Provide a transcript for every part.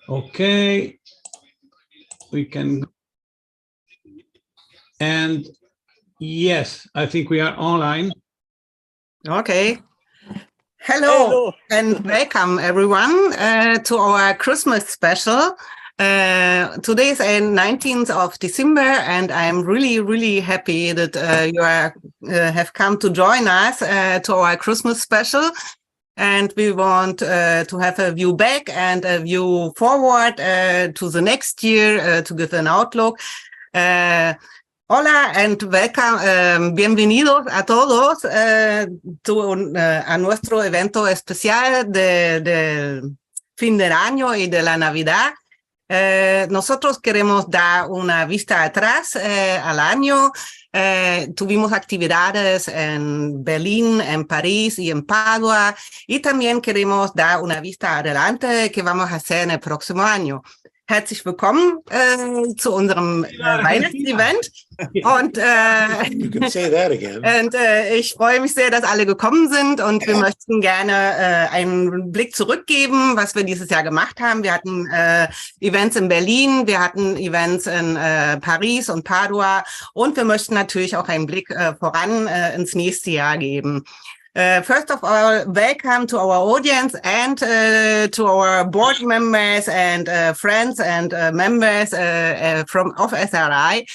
Okay, we can. And yes, I think we are online. Okay. Hello. And welcome everyone to our Christmas special. Today is 19th of December, and I'm really happy that you have come to join us to our Christmas special. And we want to have a view back and a view forward to the next year to give an outlook. Hola and welcome, bienvenidos a todos a nuestro evento especial del fin del año y de la Navidad. Nosotros queremos dar una vista atrás al año. Tuvimos actividades en Berlín, en París y en Padua, y también queremos dar una vista adelante que vamos a hacer en el próximo año. Herzlich willkommen zu unserem Weihnachtsevent. Und, you can say that again. Und ich freue mich sehr, dass alle gekommen sind, und wir möchten gerne einen Blick zurückgeben, was wir dieses Jahr gemacht haben. Wir hatten Events in Berlin, wir hatten Events in Paris und Padua, und wir möchten natürlich auch einen Blick voran ins nächste Jahr geben. First of all, welcome to our audience and to our board members and friends and members of SRI.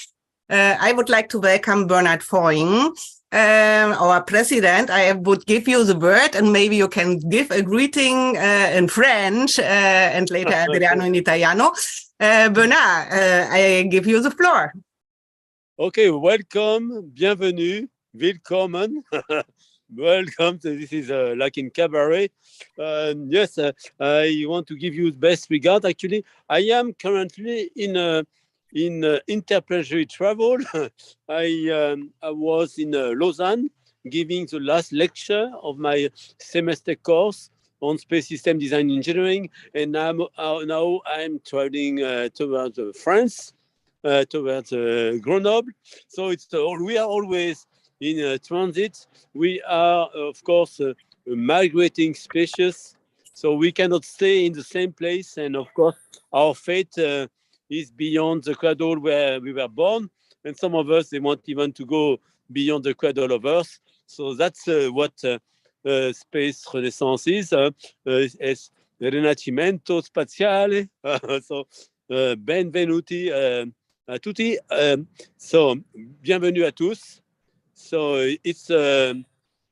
I would like to welcome Bernard Foing, our president. I would give you the word, and maybe you can give a greeting in French and later Adriano in Italiano. Bernard, I give you the floor. Okay, welcome, bienvenue, willkommen. Welcome. This is like in cabaret. Yes, I want to give you the best regard. Actually, I am currently in interplanetary travel. I was in Lausanne giving the last lecture of my semester course on space system design engineering, and now I'm traveling towards France, towards Grenoble. So we are always in transit. We are, of course, a migrating species, so we cannot stay in the same place. And of course, our fate is beyond the cradle where we were born. And some of us, they want even to go beyond the cradle of Earth. So that's what Space Renaissance is. Es Rinascimento Spaziale. So, benvenuti a tutti. So, bienvenue à tous. So it's,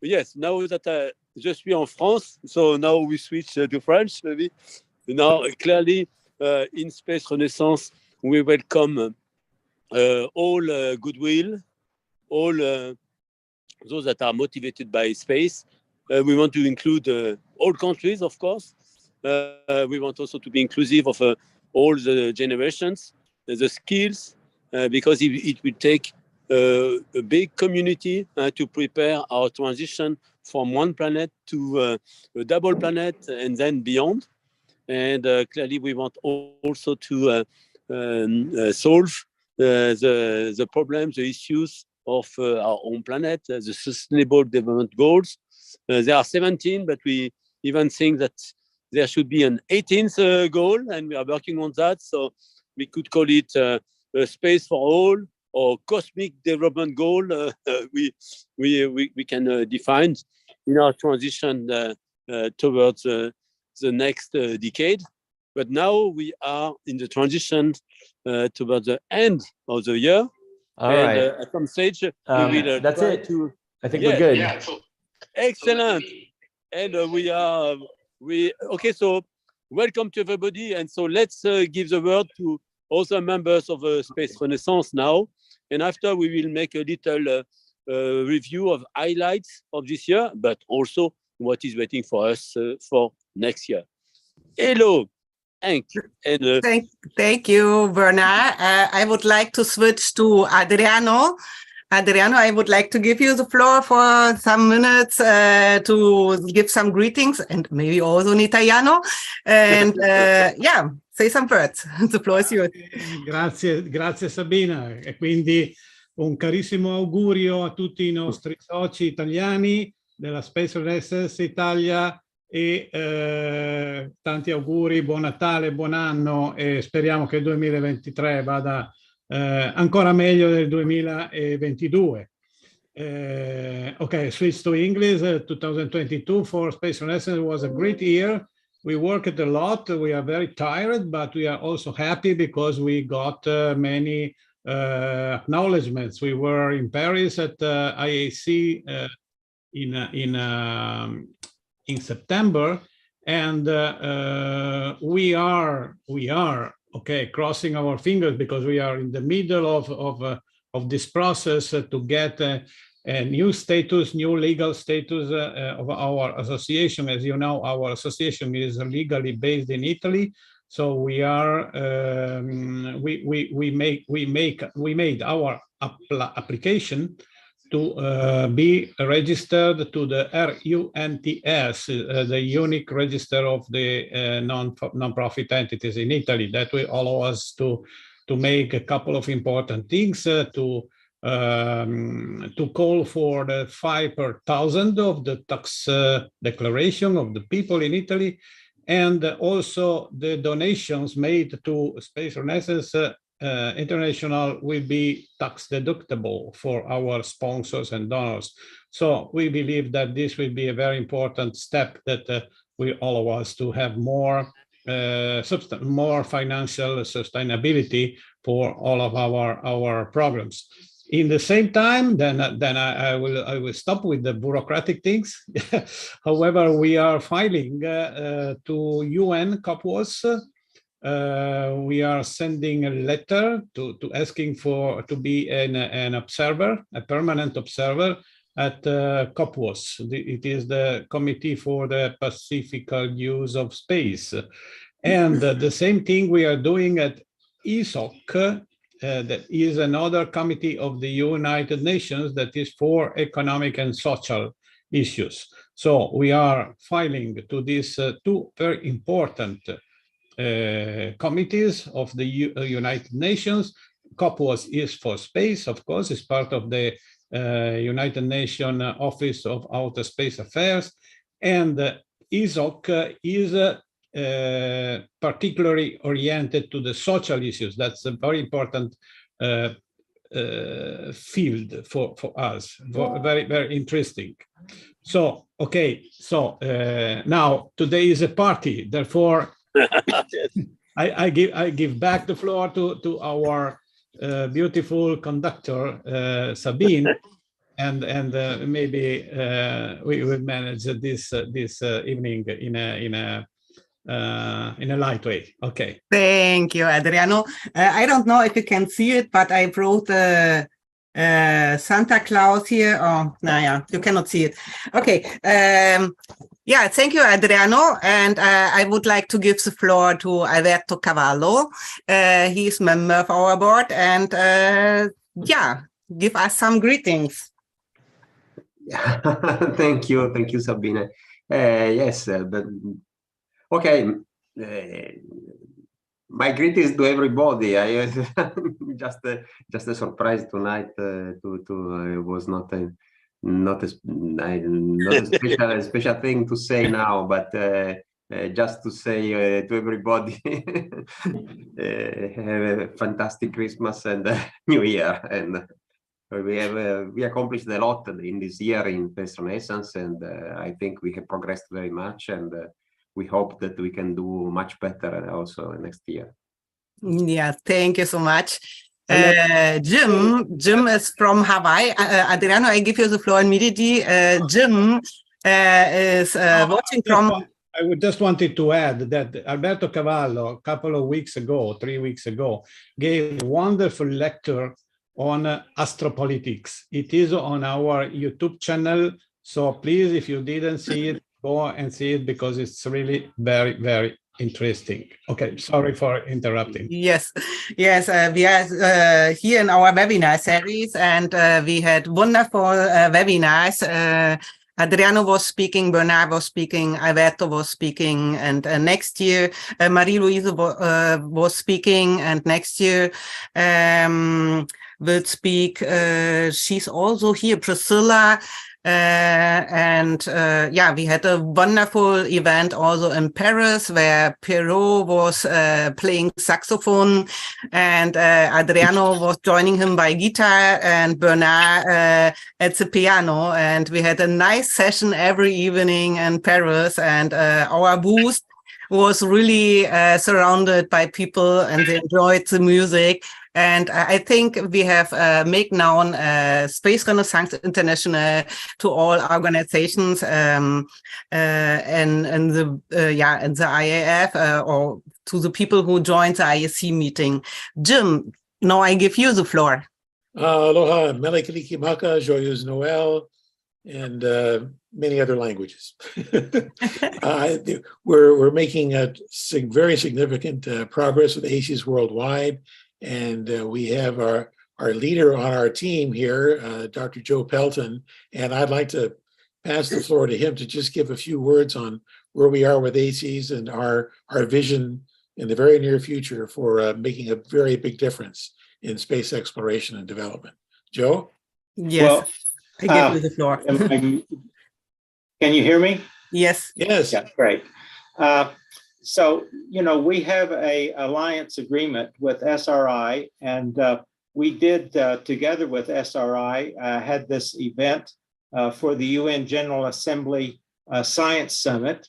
yes, now that je suis en France, so now we switch to French, maybe. Now, clearly, in Space Renaissance, we welcome all goodwill, all those that are motivated by space. We want to include all countries, of course. We want also to be inclusive of all the generations, the skills, because it will take a big community to prepare our transition from one planet to a double planet and then beyond. And clearly we want also to solve the problems, the issues of our own planet, the Sustainable Development Goals. There are 17, but we even think that there should be an 18th goal, and we are working on that. So we could call it a space for all, or cosmic development goal. We can define in our transition towards the next decade. But now we are in the transition towards the end of the year. All right. At some stage, we will that's try it. to. I think we're good. Yeah. Excellent. And okay, so welcome to everybody. And so let's give the word to also members of Space Renaissance now. And after we will make a little review of highlights of this year, but also what is waiting for us for next year. Hello, Hank. And, thank you, Bernard. I would like to switch to Adriano. Adriano, I would like to give you the floor for some minutes to give some greetings, and maybe also in Italiano. And yeah, say some words. The floor is yours. Grazie Sabina. E quindi un carissimo augurio a tutti i nostri soci italiani della Space Renaissance Italia e tanti auguri, buon Natale, buon anno e speriamo che il 2023 vada ancora meglio del 2022. Okay, switch to English. 2022 for Space Renaissance was a great year. We worked a lot. We are very tired, but we are also happy because we got many acknowledgements. We were in Paris at IAC in September, and we are okay, crossing our fingers because we are in the middle of this process to get a new status, new legal status of our association. As you know, our association is legally based in Italy, so we are we made our application to be registered to the RUNTS, the unique register of the non-profit entities in Italy. That will allow us to make a couple of important things, to call for the 5 per thousand of the tax declaration of the people in Italy, and also the donations made to Space Renaissance International will be tax deductible for our sponsors and donors. So we believe that this will be a very important step that will allow us to have more financial sustainability for all of our programs. In the same time, then I will stop with the bureaucratic things. However, we are filing to UN COPWAS. We are sending a letter to asking to be an observer, a permanent observer at COPWAS. It is the Committee for the Pacific Use of Space. And the same thing we are doing at ESOC, that is another committee of the United Nations that is for economic and social issues. So we are filing to these two very important committees of the United Nations. COPWAS is for space, of course, is part of the United Nations Office of Outer Space Affairs, and ESOC is particularly oriented to the social issues. That's a very important field for us, very, very interesting. So, okay, so now today is a party, therefore I give back the floor to our beautiful conductor, Sabine, and maybe we will manage this evening in a light way. Okay. Thank you, Adriano. I don't know if you can see it, but I brought Santa Claus here. Oh, naja, you cannot see it. Okay. Yeah, thank you, Adriano. And I would like to give the floor to Alberto Cavallo. He's member of our board, and yeah, give us some greetings. Thank you, Sabine. Yes, but okay. My greetings to everybody. I just a surprise tonight. Was not a special thing to say now, but just to say to everybody, have a fantastic Christmas and New Year. And we accomplished a lot in this year in Space Renaissance, and I think we have progressed very much, and we hope that we can do much better also next year. Yeah, thank you so much. Jim is from Hawaii. Adriano, I give you the floor immediately. Jim is watching from... I would just wanted to add that Alberto Cavallo, a couple of weeks ago, 3 weeks ago, gave a wonderful lecture on astropolitics. It is on our YouTube channel. So please, if you didn't see it, go and see it, because it's really very, very interesting. Okay, sorry for interrupting. Yes, we are here in our webinar series, and we had wonderful webinars. Adriano was speaking, Bernard was speaking, Alberto was speaking, and next year Marie-Louise was speaking, and next year will speak. She's also here, Priscilla. We had a wonderful event also in Paris where Perrault was playing saxophone and Adriano was joining him by guitar and Bernard at the piano. And we had a nice session every evening in Paris, and our booth was really surrounded by people and they enjoyed the music. And I think we have made known Space Renaissance International to all organizations in the IAF or to the people who joined the IAC meeting. Jim, now I give you the floor. Aloha, Mele Kalikimaka, Joyeuse Noel, and many other languages. We're making a very significant progress with ACES worldwide. And we have our leader on our team here, Dr. Joe Pelton, and I'd like to pass the floor to him to just give a few words on where we are with ACES and our vision in the very near future for making a very big difference in space exploration and development. Joe? Yes, well, I give you the floor. Can you hear me? Yes. Yes. Yeah, great. So, we have a alliance agreement with SRI, and we did, together with SRI, had this event for the UN General Assembly Science Summit.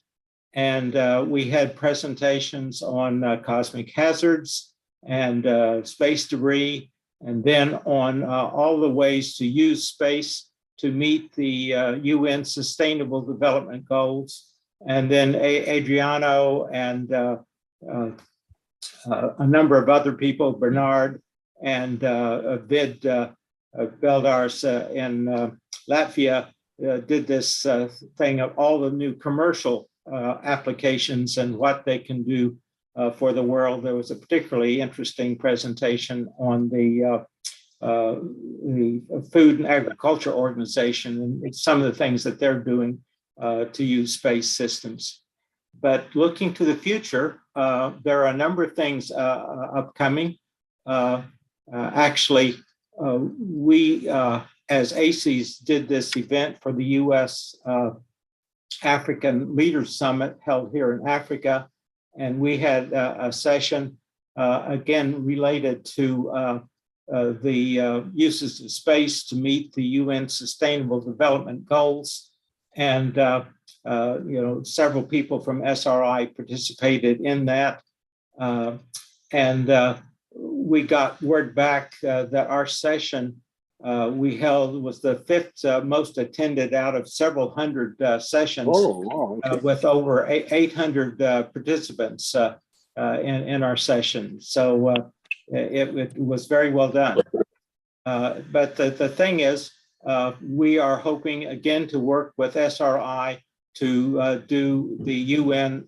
And we had presentations on cosmic hazards and space debris, and then on all the ways to use space to meet the UN Sustainable Development Goals. And then Adriano and a number of other people, Bernard and Vid Beldars in Latvia, did this thing of all the new commercial applications and what they can do for the world. There was a particularly interesting presentation on the Food and Agriculture Organization and some of the things that they're doing to use space systems. But looking to the future, there are a number of things upcoming. We, as ACES, did this event for the US African Leaders Summit held here in Africa. And we had a session, again, related to the uses of space to meet the UN Sustainable Development Goals. And several people from SRI participated in that. We got word back that our session we held was the fifth most attended out of several hundred sessions. Oh, wow, okay. With over 800 participants in our session. So it was very well done. But the thing is, we are hoping again to work with SRI to do the UN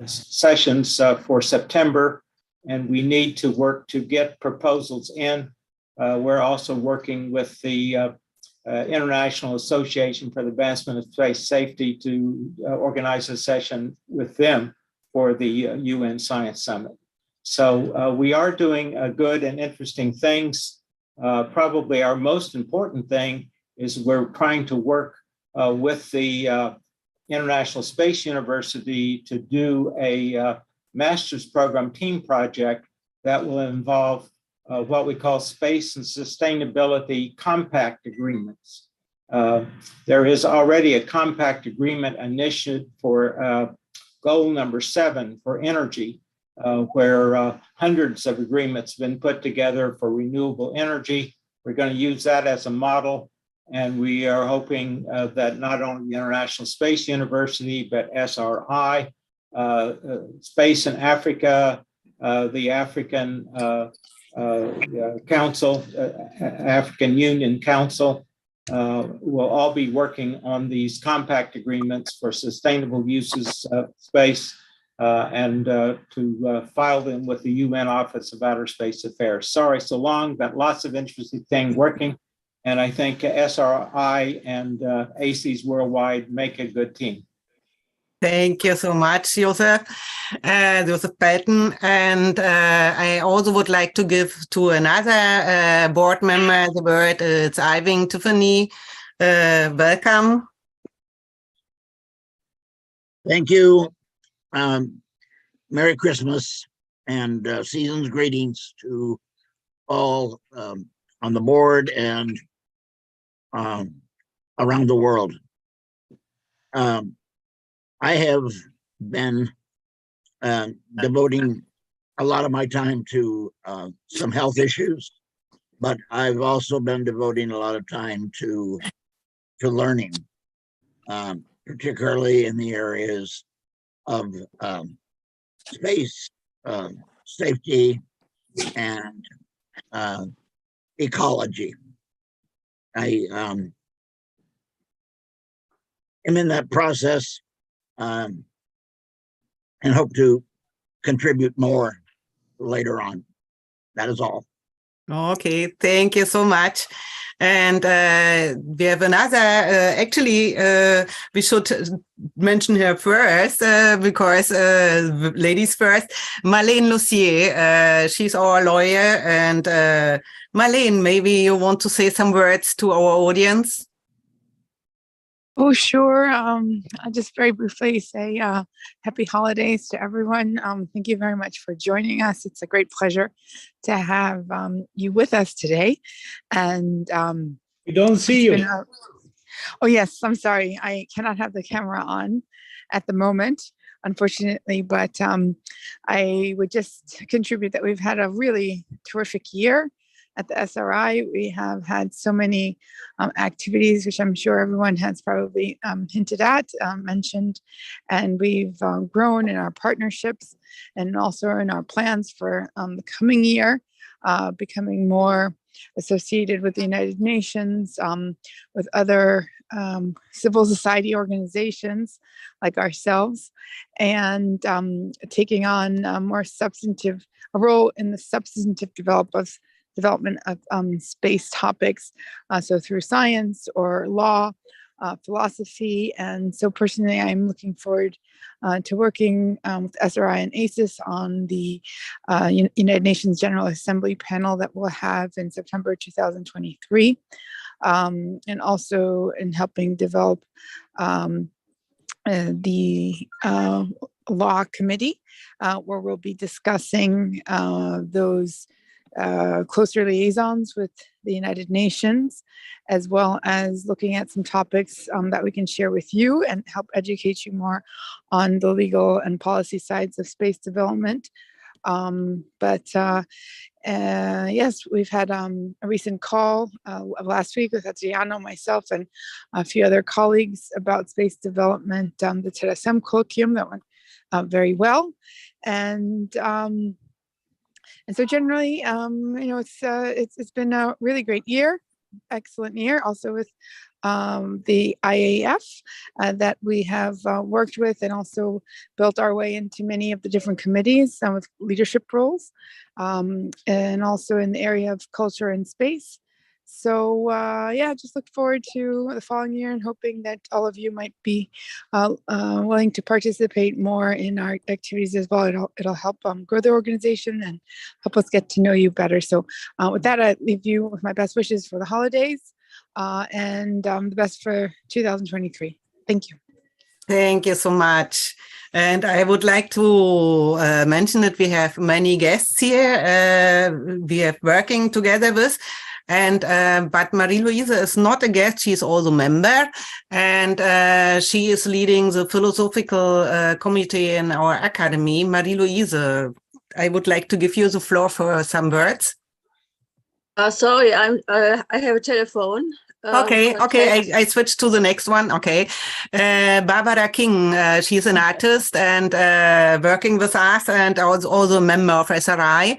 sessions for September, and we need to work to get proposals in. We're also working with the International Association for the Advancement of Space Safety to organize a session with them for the UN Science Summit. So we are doing good and interesting things. Probably our most important thing is we're trying to work with the International Space University to do a master's program team project that will involve what we call space and sustainability compact agreements. There is already a compact agreement initiated for goal number 7 for energy, where hundreds of agreements have been put together for renewable energy. We're going to use that as a model, and we are hoping that not only the International Space University, but SRI, Space in Africa, the African Council, African Union Council, will all be working on these compact agreements for sustainable uses of space and to file them with the UN Office of Outer Space Affairs. Sorry so long, but lots of interesting things working. And I think SRI and ACES worldwide make a good team. Thank you so much, Joseph Pelton. And I also would like to give to another board member the word. It's Iving Tiffany. Welcome. Thank you. Merry Christmas and season's greetings to all on the board and around the world. I have been devoting a lot of my time to some health issues, but I've also been devoting a lot of time to learning, particularly in the areas of space, safety, and ecology. I am in that process and hope to contribute more later on. That is all. Okay, thank you so much. And we have another, actually, we should mention her first because ladies first. Marlene Lucier, she's our lawyer. And Marlene, maybe you want to say some words to our audience? Oh, sure. I'll just very briefly say happy holidays to everyone. Thank you very much for joining us. It's a great pleasure to have you with us today. And We don't see you. Oh, yes. I'm sorry. I cannot have the camera on at the moment, unfortunately, but I would just contribute that we've had a really terrific year at the SRI. We have had so many activities, which I'm sure everyone has probably hinted at, mentioned, and we've grown in our partnerships and also in our plans for the coming year, becoming more associated with the United Nations, with other civil society organizations like ourselves, and taking on a more substantive role in the substantive development of space topics, so through science or law, philosophy. And so personally, I'm looking forward to working with SRI and ACES on the United Nations General Assembly panel that we'll have in September 2023, and also in helping develop the law committee, where we'll be discussing those closer liaisons with the United Nations, as well as looking at some topics that we can share with you and help educate you more on the legal and policy sides of space development. Yes, we've had a recent call last week with Adriano, myself, and a few other colleagues about space development, the TERASEM colloquium that went very well. And so generally, it's been a really great year, excellent year, also with the IAF that we have worked with and also built our way into many of the different committees with leadership roles, and also in the area of culture and space. So just look forward to the following year and hoping that all of you might be willing to participate more in our activities as well. It'll help grow the organization and help us get to know you better. So with that, I leave you with my best wishes for the holidays and the best for 2023. Thank you. Thank you so much. And I would like to mention that we have many guests here we are working together with. And but Marie-Louise is not a guest, she's also a member, and she is leading the philosophical committee in our academy. Marie-Louise, I would like to give you the floor for some words. Sorry, I have a telephone. Okay, I switched to the next one. Okay, Barbara King, she's an artist and working with us, and also a member of SRI.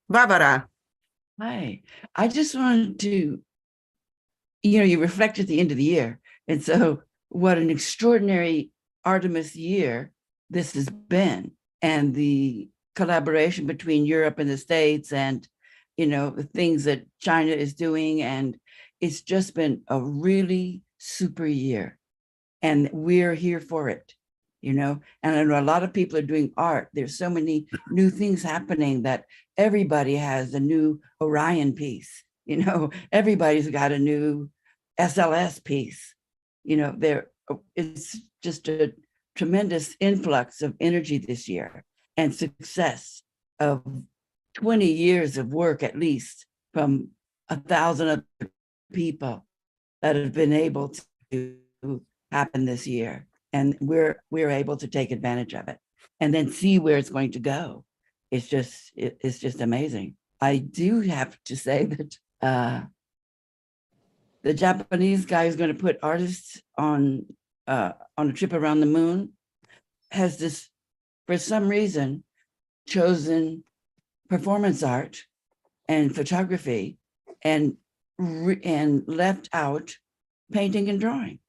Barbara. Hi, I just wanted to, you reflect at the end of the year. And so what an extraordinary Artemis year this has been. And the collaboration between Europe and the States and, the things that China is doing. And it's just been a really super year. And we're here for it, And I know a lot of people are doing art. There's so many new things happening that everybody has a new Orion piece, everybody's got a new SLS piece. It's just a tremendous influx of energy this year and success of 20 years of work, at least from 1,000 other people that have been able to happen this year. And we're able to take advantage of it and then see where it's going to go. It's just amazing. I do have to say that the Japanese guy who's going to put artists on a trip around the moon has this, for some reason, chosen performance art and photography and left out painting and drawing.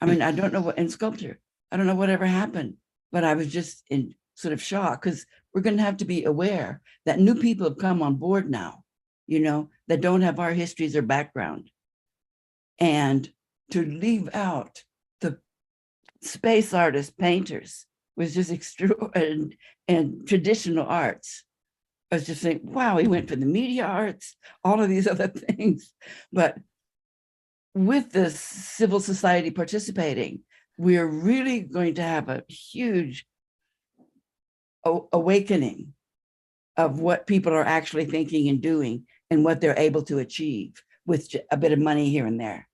I mean, I don't know what, and sculpture. I don't know whatever happened, but I was just in sort of shock because we're going to have to be aware that new people have come on board now, that don't have our histories or background. And to leave out the space artists, painters, was just extraordinary, and traditional arts. I was just saying, wow, he went for the media arts, all of these other things. But with the civil society participating, we're really going to have a huge awakening of what people are actually thinking and doing and what they're able to achieve with a bit of money here and there.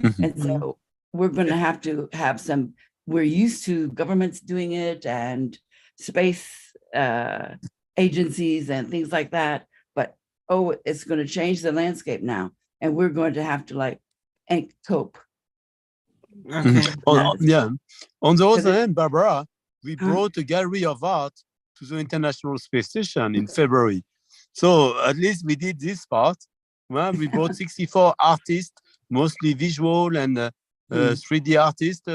Mm-hmm. And so we're going to have some, we're used to governments doing it and space agencies and things like that, but it's going to change the landscape now, and we're going to have to cope. Okay. On the other hand, Barbara, we brought a gallery of art to the International Space Station in February. So at least we did this part. Well, we brought 64 artists, mostly visual and 3D artists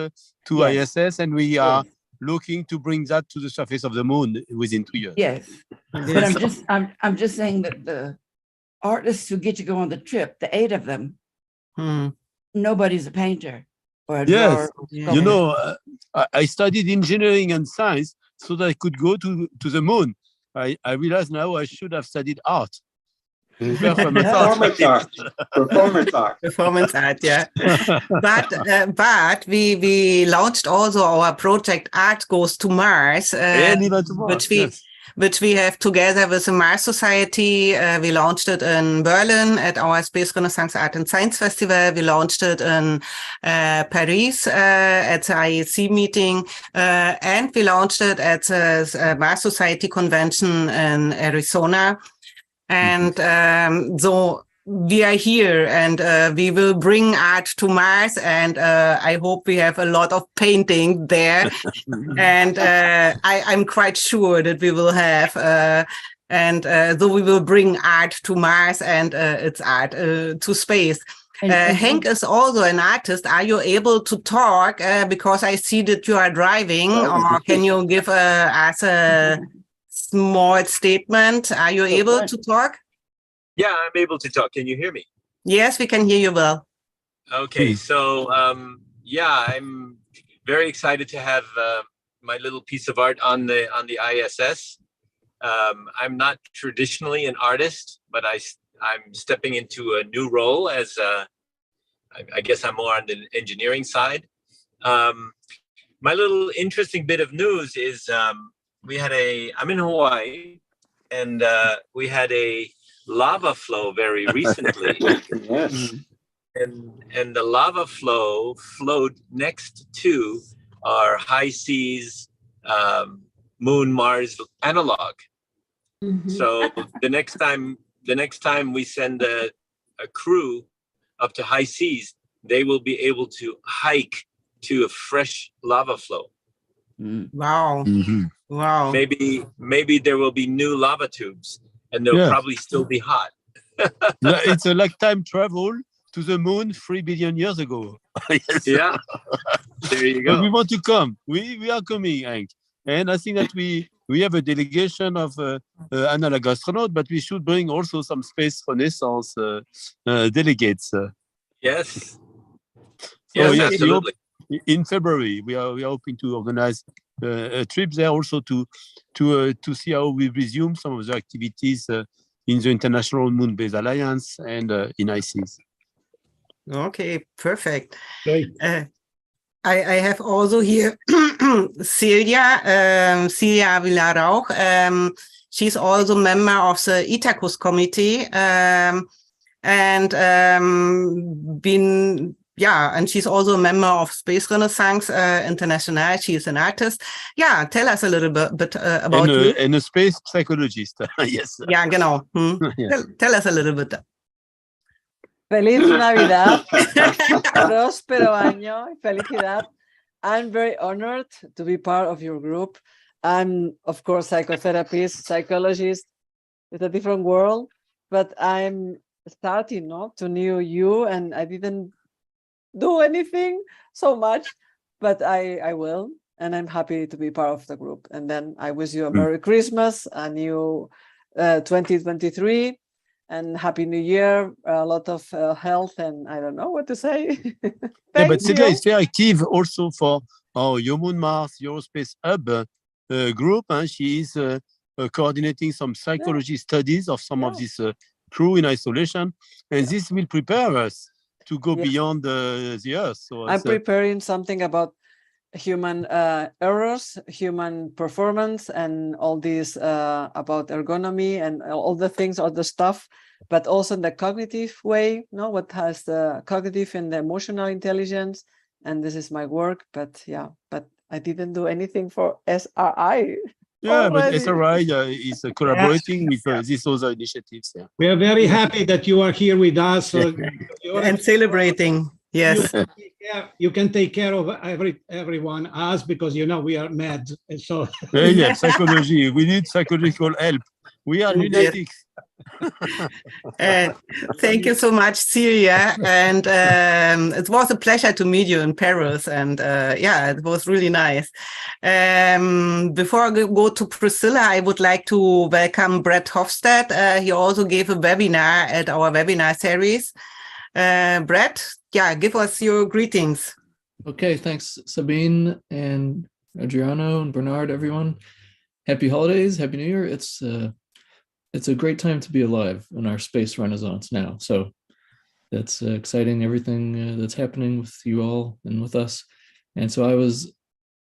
to ISS, and we are looking to bring that to the surface of the moon within 2 years. Yes, but I'm just saying that the artists who get to go on the trip, the 8 of them, nobody's a painter or a drawer. Yes, I studied engineering and science so that I could go to the moon. I realize now I should have studied art. Performance art, yeah. But we launched also our project Art Goes to Mars, which we have together with the Mars Society. We launched it in Berlin at our Space Renaissance Art and Science Festival. We launched it in Paris at the IEC meeting, and we launched it at the Mars Society convention in Arizona. And so we are here, and we will bring art to Mars, and I hope we have a lot of painting there. And I'm quite sure that we will have, so we will bring art to Mars and its art to space. Hank is also an artist. Are you able to talk? Because I see that you are driving, or can you give us a small statement? Are you able to talk? Yeah, I'm able to talk. Can you hear me? Yes, we can hear you well. Okay, so I'm very excited to have my little piece of art on the ISS. I'm not traditionally an artist, but I'm stepping into a new role as I guess I'm more on the engineering side. My little interesting bit of news is I'm in Hawaii, and we had a lava flow very recently. Yes. And the lava flow flowed next to our high seas Moon Mars analog. Mm-hmm. So the next time we send a crew up to high seas, they will be able to hike to a fresh lava flow. Wow. Mm-hmm. Wow. Maybe there will be new lava tubes, and they'll probably still be hot. It's like time travel to the moon 3 billion years ago. Yes. Yeah. There you go. But we want to come. We are coming, Hank. And I think that we have a delegation of analog astronauts, but we should bring also some space renaissance delegates. Yes. Yes, absolutely. In February, we are hoping to organize a trip there also to see how we resume some of the activities in the International Moon Base Alliance and in ICES. Okay, perfect. Great. I have also here Celia Villarauch. She's also member of the Itacus committee, and she's also a member of Space Renaissance International. She's an artist. Yeah, tell us a little bit about you. And a space psychologist. Yes. Yeah, genau. Yes. Tell us a little bit. Feliz Navidad, próspero año, y felicidad. I'm very honored to be part of your group. I'm, of course, psychotherapist, psychologist. It's a different world, but I'm starting to know you, and I didn't do anything so much, but I will, and I'm happy to be part of the group. And then I wish you a Merry Christmas, a new 2023. And Happy New Year, a lot of health, and I don't know what to say. Yeah, but Celia is very active also for our Human Mars Eurospace Hub group, and she is coordinating some psychology studies of some of this crew in isolation, and this will prepare us to go beyond the Earth. So I'm preparing something about human errors, human performance, and all these about ergonomy and all the things, all the stuff, but also in the cognitive way, what has the cognitive and the emotional intelligence. And this is my work, but I didn't do anything for SRI. Yeah, already. but SRI is collaborating with these other initiatives. Yeah. We are very happy that you are here with us. And celebrating. Yes. You can take care of everyone, us, because we are mad. So psychology. We need psychological help. We are lunatics. Thank you so much, Celia. And it was a pleasure to meet you in Paris. And it was really nice. Before I go to Priscilla, I would like to welcome Brett Hofstad. He also gave a webinar at our webinar series. Brett, give us your greetings. Okay, thanks, Sabine and Adriano and Bernard, everyone. Happy holidays, Happy New Year. It's a great time to be alive in our space renaissance now. So that's exciting, everything that's happening with you all and with us. And so I was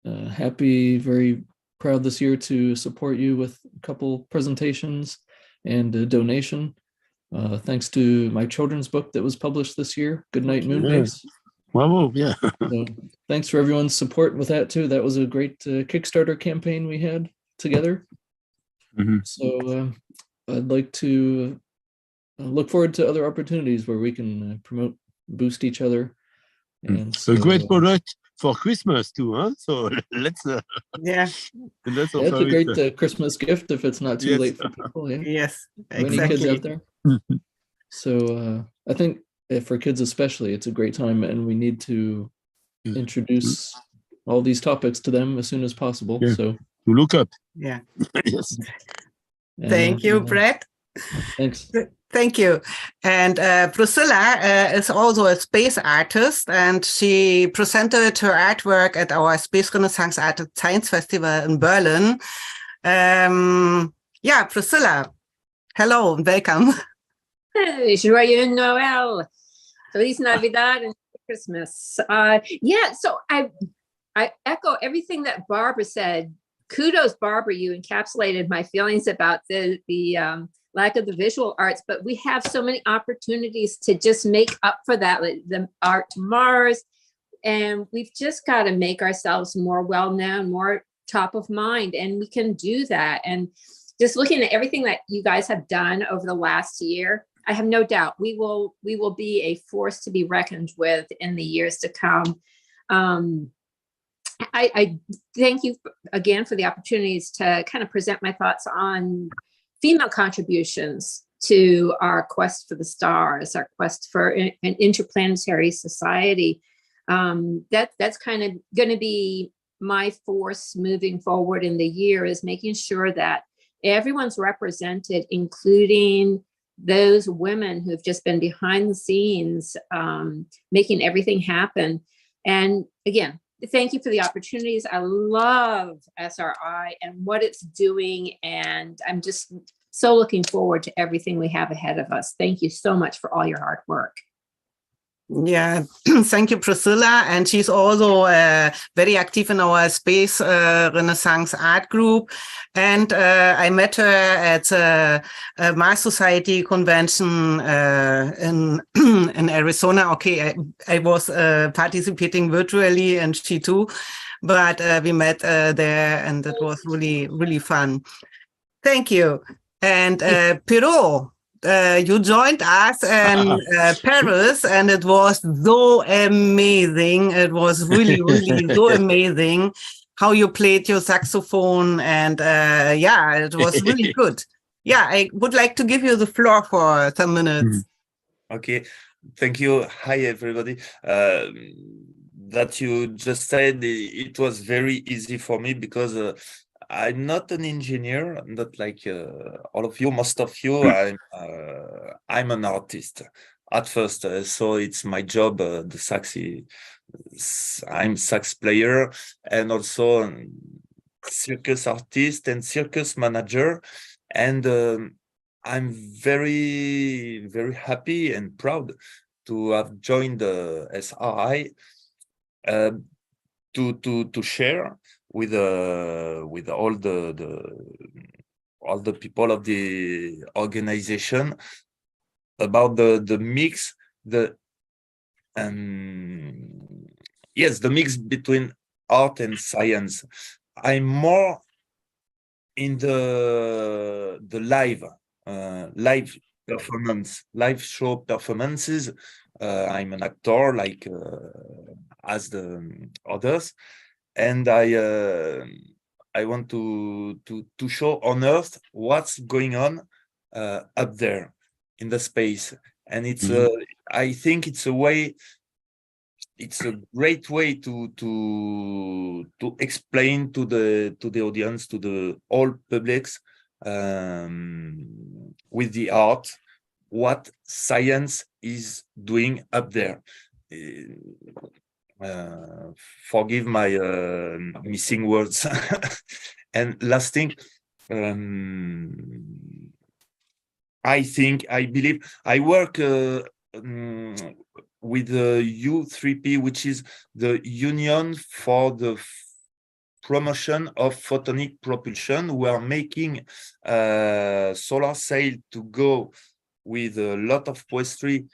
happy, very proud this year to support you with a couple presentations and a donation. Thanks to my children's book that was published this year, Goodnight Moonbase. Wow, yeah. So thanks for everyone's support with that too. That was a great Kickstarter campaign we had together. So I'd like to look forward to other opportunities where we can promote, boost each other. And so, a great product for Christmas too, huh? So let's that's a great Christmas gift if it's not too late for people. Yeah. Yes, exactly. Any kids out there? So I think for kids especially, it's a great time, and we need to introduce all these topics to them as soon as possible. So to look up. Yeah. Yes. Thank you, Brett. Thanks. Thank you. And Priscilla is also a space artist, and she presented her artwork at our Space Renaissance Art and Science Festival in Berlin. Priscilla, hello and welcome. Joyeux Noël, Feliz Navidad, and Christmas. So I echo everything that Barbara said. Kudos, Barbara, you encapsulated my feelings about the lack of the visual arts, but we have so many opportunities to just make up for that, like the Art to Mars, and we've just got to make ourselves more well-known, more top of mind, and we can do that. And just looking at everything that you guys have done over the last year, I have no doubt we will be a force to be reckoned with in the years to come. I thank you again for the opportunities to kind of present my thoughts on female contributions to our quest for the stars, our quest for an interplanetary society. That's kind of going to be my force moving forward in the year, is making sure that everyone's represented, including those women who've just been behind the scenes, making everything happen. And again, thank you for the opportunities. I love SRI and what it's doing, and I'm just so looking forward to everything we have ahead of us. Thank you so much for all your hard work. Yeah, thank you, Priscilla. And she's also very active in our Space Renaissance art group. And I met her at a Mars Society convention in Arizona. Okay, I was participating virtually, and she too. But we met there, and it was really, really fun. Thank you. And Pierrot, you joined us in Paris, and it was so amazing. It was really, really so amazing how you played your saxophone. And yeah, it was really good. Yeah, I would like to give you the floor for some minutes. Okay, thank you. Hi, everybody. That you just said, it was very easy for me because I'm not an engineer, not like all of you, most of you. I'm an artist at first, so it's my job. The sax, I'm sax player and also circus artist and circus manager, and I'm very, very happy and proud to have joined the SRI to share with all the people of the organization about the mix, the mix between art and science. I'm more in the live performance, live show performances. I'm an actor like as the others, and I want to show on Earth what's going on up there in the space. And it's I think it's a way, it's a great way to explain to the audience, to the all publics, with the art, what science is doing up there. Forgive my missing words. And last thing, I believe I work with the U3P, which is the Union for the Promotion of Photonic Propulsion. We are making solar sail to go with a lot of poetry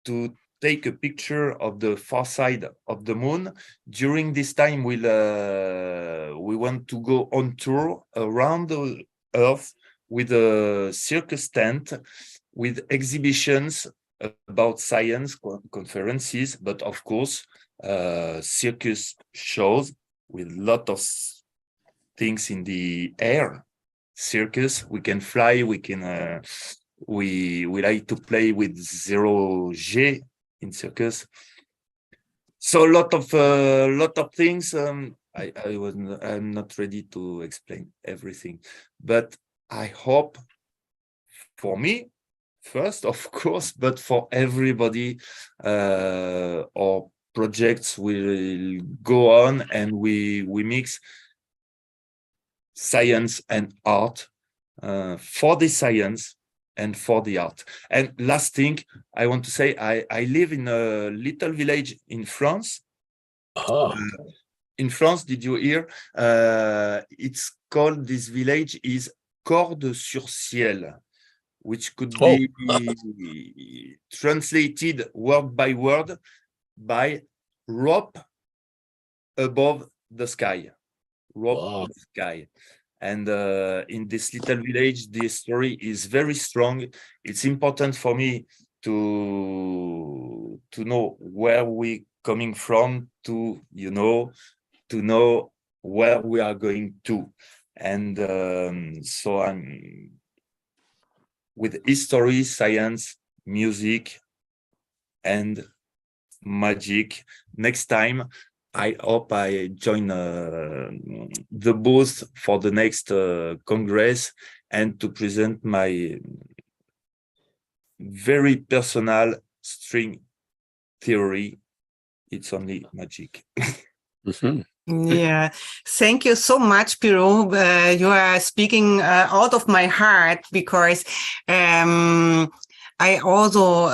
to take a picture of the far side of the moon. During this time, we want to go on tour around the Earth with a circus tent, with exhibitions about science, conferences, but of course, circus shows with a lot of things in the air. Circus, we can fly, we can, we like to play with 0G in circus. So a lot of things. I'm not ready to explain everything, but I hope for me first, of course, but for everybody, our projects will go on, and we mix science and art, for the science and for the art. And last thing I want to say, I live in a little village in France. In France, did you hear? It's called, this village is Corde-sur-Ciel, which could be translated word by word by rope above the sky. Rope above the sky. And in this little village, the story is very strong. It's important for me to know where we're coming from, to know where we are going to. And so I'm with history, science, music, and magic. Next time, I hope I join the booth for the next Congress, and to present my very personal string theory. It's only magic. Yeah, thank you so much, Pierrot. You are speaking out of my heart, because I also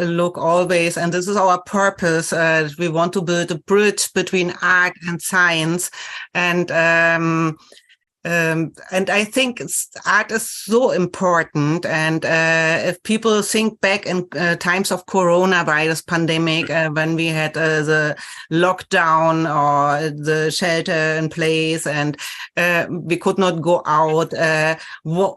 look always, and this is our purpose, we want to build a bridge between art and science. And I think art is so important. And if people think back in times of coronavirus pandemic, when we had the lockdown or the shelter in place and we could not go out,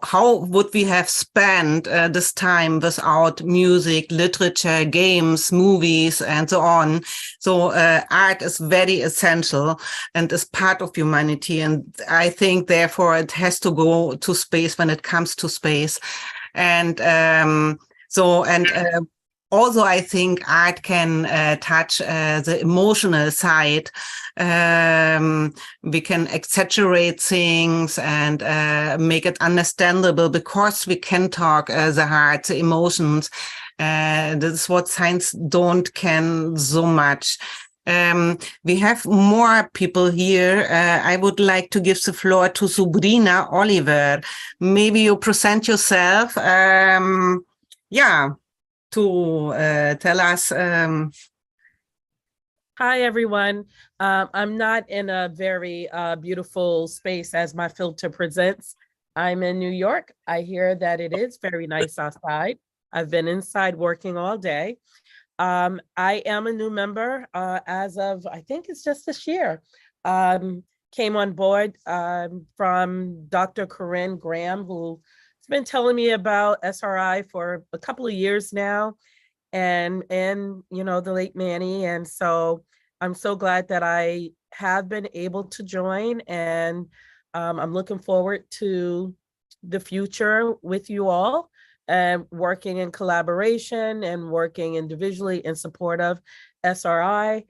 how would we have spent this time without music, literature, games, movies, and so on? So art is very essential and is part of humanity. And I think therefore it has to go to space when it comes to space. And also I think art can touch the emotional side. We can exaggerate things and make it understandable because we can talk the heart, the emotions. This is what science can so much. We have more people here. I would like to give the floor to Sabrina Oliver. Maybe you present yourself, to tell us. Hi, everyone. I'm not in a very beautiful space as my filter presents. I'm in New York. I hear that it is very nice outside. I've been inside working all day. I am a new member as of, I think it's just this year. Came on board from Dr. Corinne Graham, who's been telling me about SRI for a couple of years now, and you know, the late Manny. And so I'm so glad that I have been able to join, and I'm looking forward to the future with you all. And working in collaboration and working individually in support of SRI.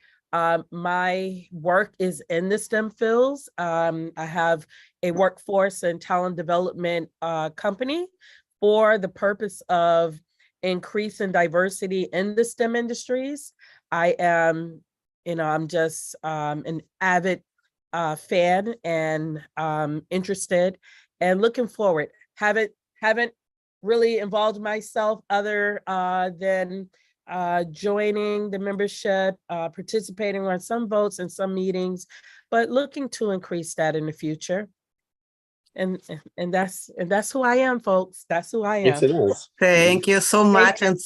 My work is in the STEM fields. I have a workforce and talent development company for the purpose of increasing diversity in the STEM industries. I am, I'm just an avid fan and interested and looking forward. Haven't really involved myself other than joining the membership, participating on some votes and some meetings, but looking to increase that in the future. And that's who I am, folks. That's who I am. Yes, it is. Thank you so much. And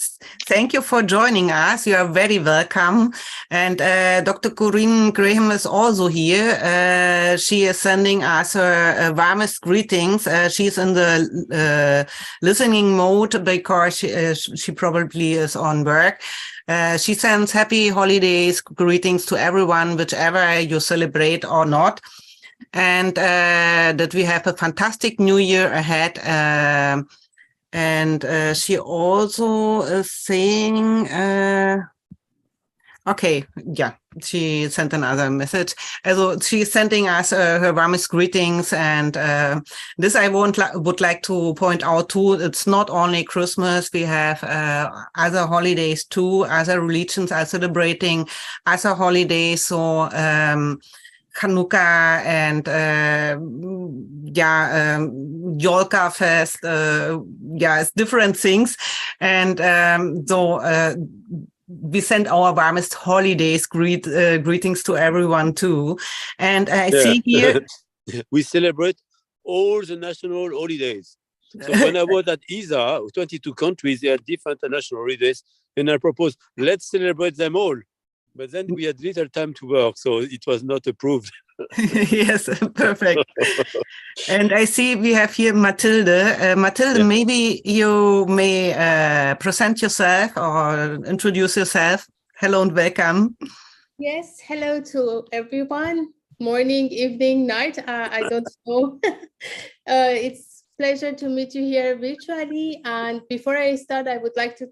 thank you for joining us. You are very welcome. And Dr. Corinne Graham is also here. She is sending us her warmest greetings. She's in the listening mode because she probably is on work. She sends happy holidays, greetings to everyone, whichever you celebrate or not. And that we have a fantastic new year ahead. And she also is saying, she sent another message. So she's sending us her warmest greetings. And this I would like to point out too. It's not only Christmas. We have other holidays too. Other religions are celebrating other holidays. So Hanukkah and Yolka Fest, it's different things. And we send our warmest holidays greetings to everyone too. And I see here we celebrate all the national holidays. So when I was at ESA, 22 countries, they had different national holidays, and I proposed, let's celebrate them all. But then we had little time to work, so it was not approved. Yes, perfect. And I see we have here Mathilde. Mathilde, maybe you may present yourself or introduce yourself. Hello and welcome. Yes, hello to everyone. Morning, evening, night, I don't know. It's a pleasure to meet you here virtually. And before I start, I would like to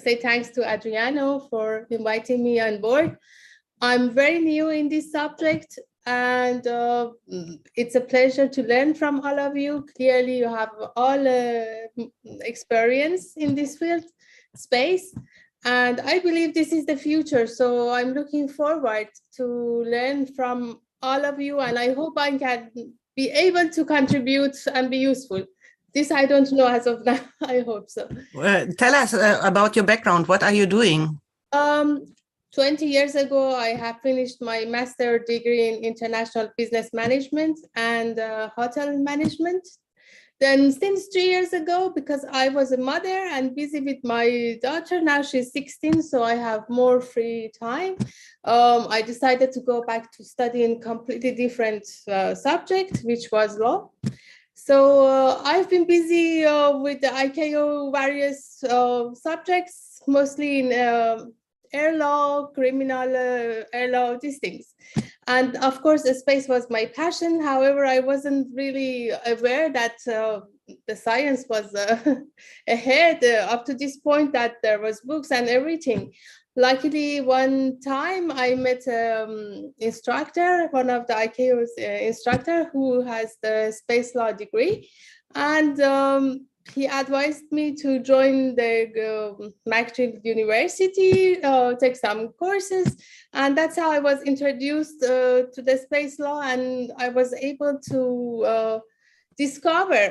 say thanks to Adriano for inviting me on board. I'm very new in this subject, and it's a pleasure to learn from all of you. Clearly, you have all experience in this field space, and I believe this is the future. So I'm looking forward to learn from all of you, and I hope I can be able to contribute and be useful. this I don't know as of now. I hope so. Tell us about your background. What are you doing? 20 years ago, I have finished my master degree in international business management and hotel management. Then since 3 years ago, because I was a mother and busy with my daughter, now she's 16, so I have more free time. I decided to go back to study in completely different subject, which was law. So I've been busy with the IKO various subjects, mostly in air law, criminal air law, these things. And of course, the space was my passion. However, I wasn't really aware that the science was ahead up to this point, that there was books and everything. Luckily, one time I met instructor, one of the IKO's instructor who has the space law degree. And he advised me to join the McGill University, take some courses. And that's how I was introduced to the space law. And I was able to discover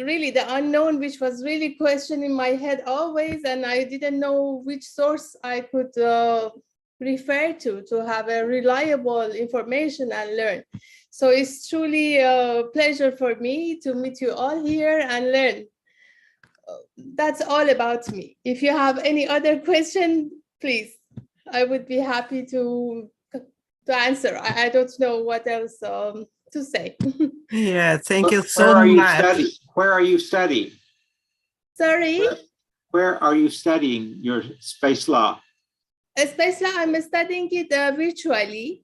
really the unknown, which was really questioning my head always. And I didn't know which source I could refer to have a reliable information and learn. So it's truly a pleasure for me to meet you all here and learn. That's all about me. If you have any other question, please, I would be happy to answer. I don't know what else to say. Yeah, thank you Where so are you much. studying? Where are you studying? Sorry? Where are you studying your space law? Space law, I'm studying it virtually,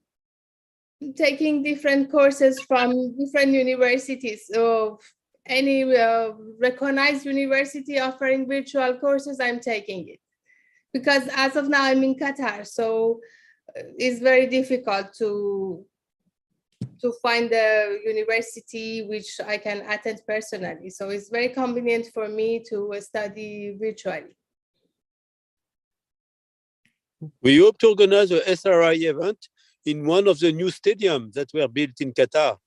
taking different courses from different universities. So any recognized university offering virtual courses, I'm taking it. Because as of now, I'm in Qatar, so it's very difficult to find a university which I can attend personally. So it's very convenient for me to study virtually. We hope to organize a SRI event in one of the new stadiums that were built in Qatar.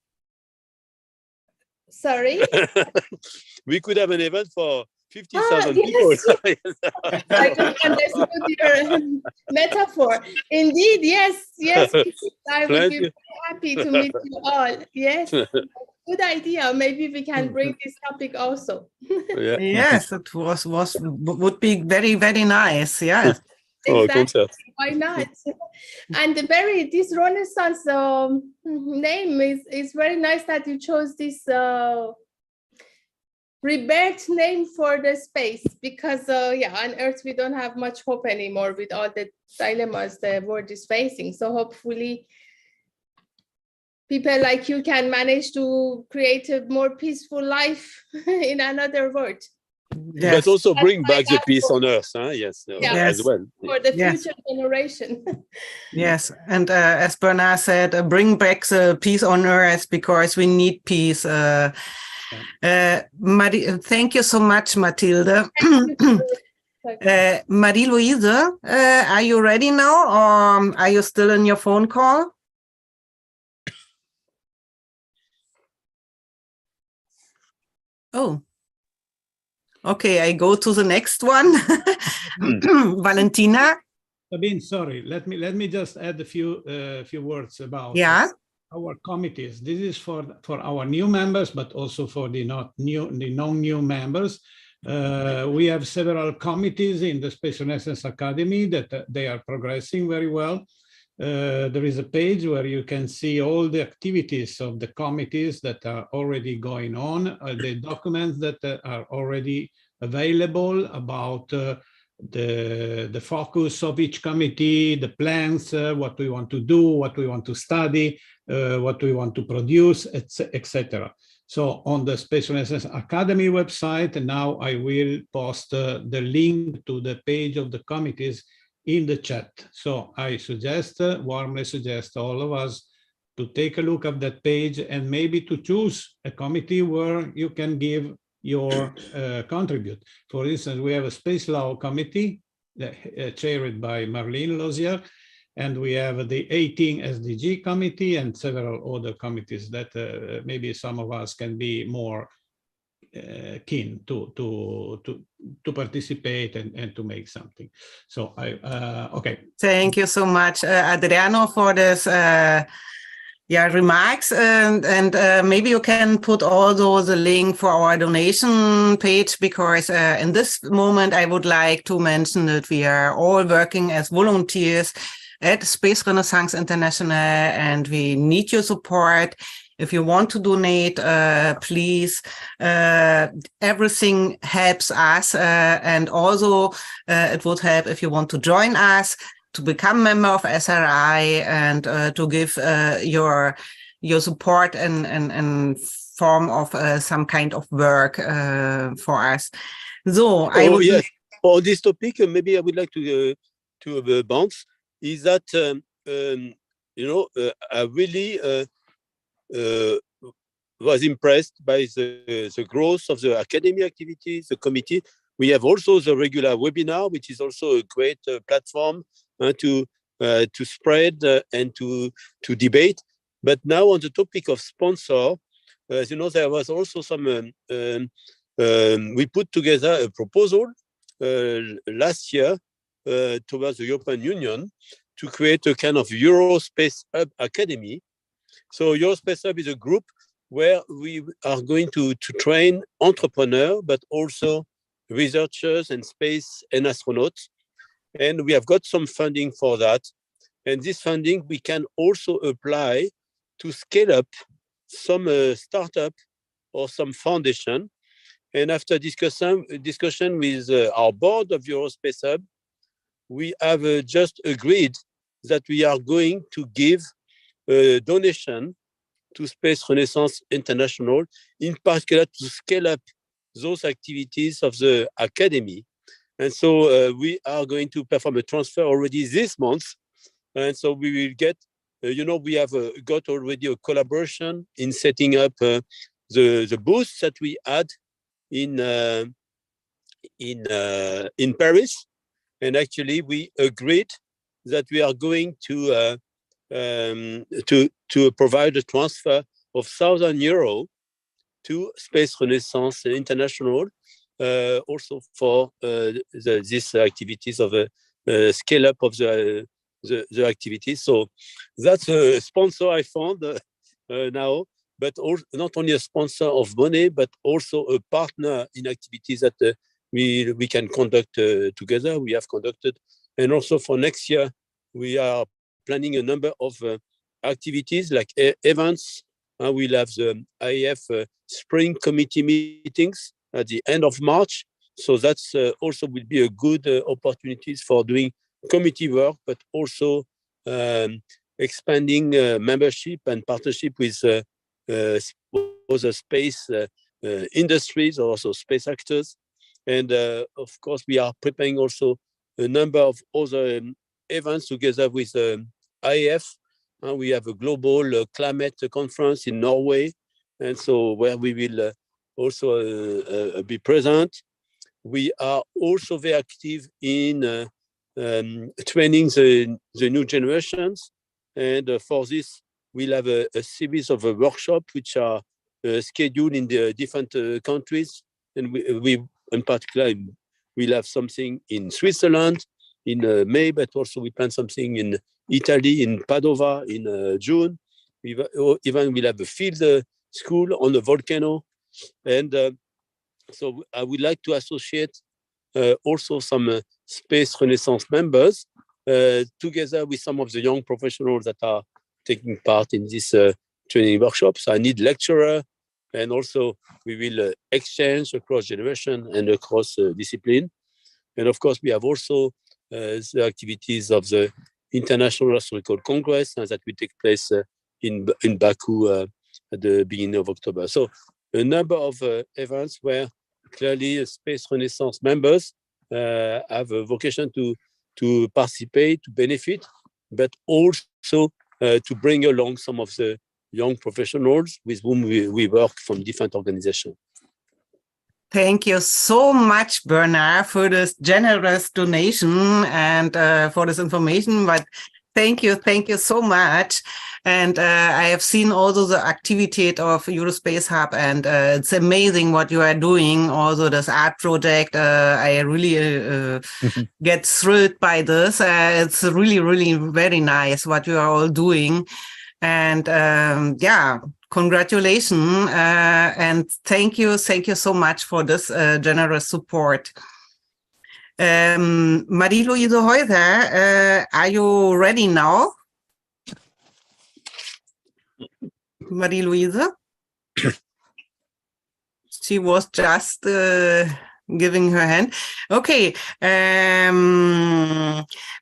Sorry? We could have an event for 50,000 people. Yes. I just understood your metaphor. Indeed, yes, yes. I would be very happy to meet you all. Yes, good idea. Maybe we can bring this topic also. Yes, it would be very, very nice. Yes. Exactly. Why not? And this Renaissance name is very nice that you chose this rebirth name for the space, because yeah, on Earth we don't have much hope anymore with all the dilemmas the world is facing. So hopefully people like you can manage to create a more peaceful life in another world. Yes. But also bring back the peace on Earth, huh? Yes, as well. For the future generation. Yes, and as Bernard said, bring back the peace on Earth, because we need peace. Thank you so much, Mathilde. Marie-Louise, are you ready now, or are you still in your phone call? Oh. Okay, I go to the next one. Valentina. Sabine, sorry. Let me just add a few words about our committees. This is for our new members, but also for the non-new members. We have several committees in the Space Renaissance Academy that they are progressing very well. There is a page where you can see all the activities of the committees that are already going on, the documents that are already available about the focus of each committee, the plans, what we want to do, what we want to study, what we want to produce, etc. So on the Space Renaissance Academy website, now I will post the link to the page of the committees in the chat. So I warmly suggest all of us to take a look at that page and maybe to choose a committee where you can give your contribute. For instance, we have a Space Law Committee chaired by Marlene Lozier, and we have the 18 SDG Committee and several other committees that maybe some of us can be more keen to participate and to make something. So okay. Thank you so much, Adriano, for this remarks, and maybe you can put also the link for our donation page, because in this moment I would like to mention that we are all working as volunteers at Space Renaissance International, and we need your support. If you want to donate, please, everything helps us, and also it would help if you want to join us, to become member of SRI, and to give your support in form of some kind of work for us. So yes, on this topic, maybe I would like to bounce is that I really was impressed by the growth of the academy activities, the committee. We have also the regular webinar, which is also a great platform to spread and to debate. But now on the topic of sponsor, as you know, there was also some, we put together a proposal last year towards the European Union to create a kind of Eurospace Hub Academy. So Eurospace Hub is a group where we are going to train entrepreneurs, but also researchers and space and astronauts. And we have got some funding for that. And this funding we can also apply to scale up some startup or some foundation. And after discussion with our board of Eurospace Hub, we have just agreed that we are going to give a donation to Space Renaissance International, in particular to scale up those activities of the academy. And so we are going to perform a transfer already this month. And so we will get, we have got already a collaboration in setting up the booths that we had in Paris. And actually we agreed that we are going to provide a transfer of €1,000 to Space Renaissance International, also for these activities of scale up of the activities. So that's a sponsor I found now, but not only a sponsor of money, but also a partner in activities that we can conduct together. We have conducted, and also for next year we are planning a number of activities like events. We'll have the IAF spring committee meetings at the end of March. So that's also will be a good opportunities for doing committee work, but also expanding membership and partnership with other space industries, or also space actors. And of course, we are preparing also a number of other events together with IAF. We have a global climate conference in Norway, and so where we will also be present. We are also very active in training the new generations, and for this we'll have a series of workshops which are scheduled in the different countries, and we in particular we'll have something in Switzerland in May, but also we plan something in Italy, in Padova in June. Even we'll have a field school on the volcano. And so I would like to associate also some Space Renaissance members together with some of the young professionals that are taking part in this training workshops. I need lecturer, and also we will exchange across generation and across discipline. And of course, we have also the activities of the International Astronomical Congress that will take place in Baku at the beginning of October. So a number of events where clearly Space Renaissance members have a vocation to participate, to benefit, but also to bring along some of the young professionals with whom we work from different organizations. Thank you so much, Bernard, for this generous donation and for this information. But Thank you so much. And I have seen also the activity of Eurospace Hub, and it's amazing what you are doing. Also, this art project, I really get thrilled by this. It's really, really very nice what you are all doing. And yeah, congratulations. And thank you so much for this generous support. Marie-Louise Heuser, are you ready now? Marie-Louise? She was just giving her hand. Okay.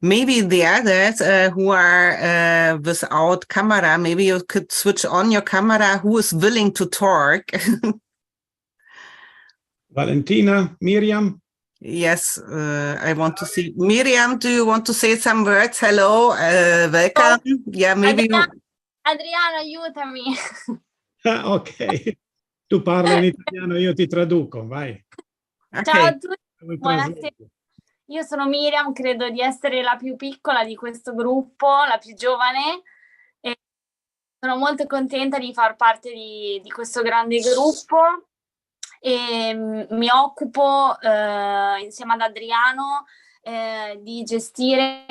Maybe the others who are without camera, maybe you could switch on your camera. Who is willing to talk? Valentina, Miriam? Yes, I want to see. Miriam, do you want to say some words? Hello, welcome. Yeah, maybe Adriano, aiutami. Ok, tu parli in italiano, io ti traduco, vai. Ciao a tutti, buonasera. Io sono Miriam, credo di essere la più piccola di questo gruppo, la più giovane. E sono molto contenta di far parte di questo grande gruppo. E mi occupo insieme ad Adriano di gestire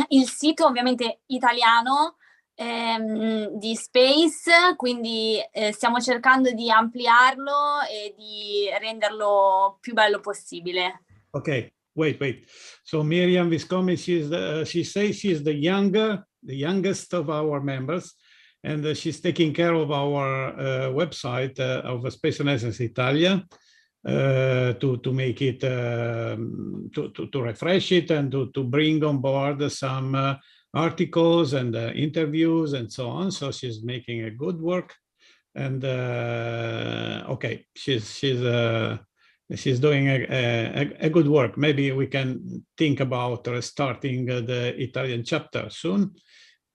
il sito ovviamente italiano di Space, quindi stiamo cercando di ampliarlo e di renderlo più bello possibile. Okay, wait. So Miriam Viscomi, she says she's the youngest of our members. And she's taking care of our website of Space Renaissance Italia to make it, to refresh it and to bring on board some articles and interviews and so on. So she's making a good work. And okay, she's doing a good work. Maybe we can think about starting the Italian chapter soon.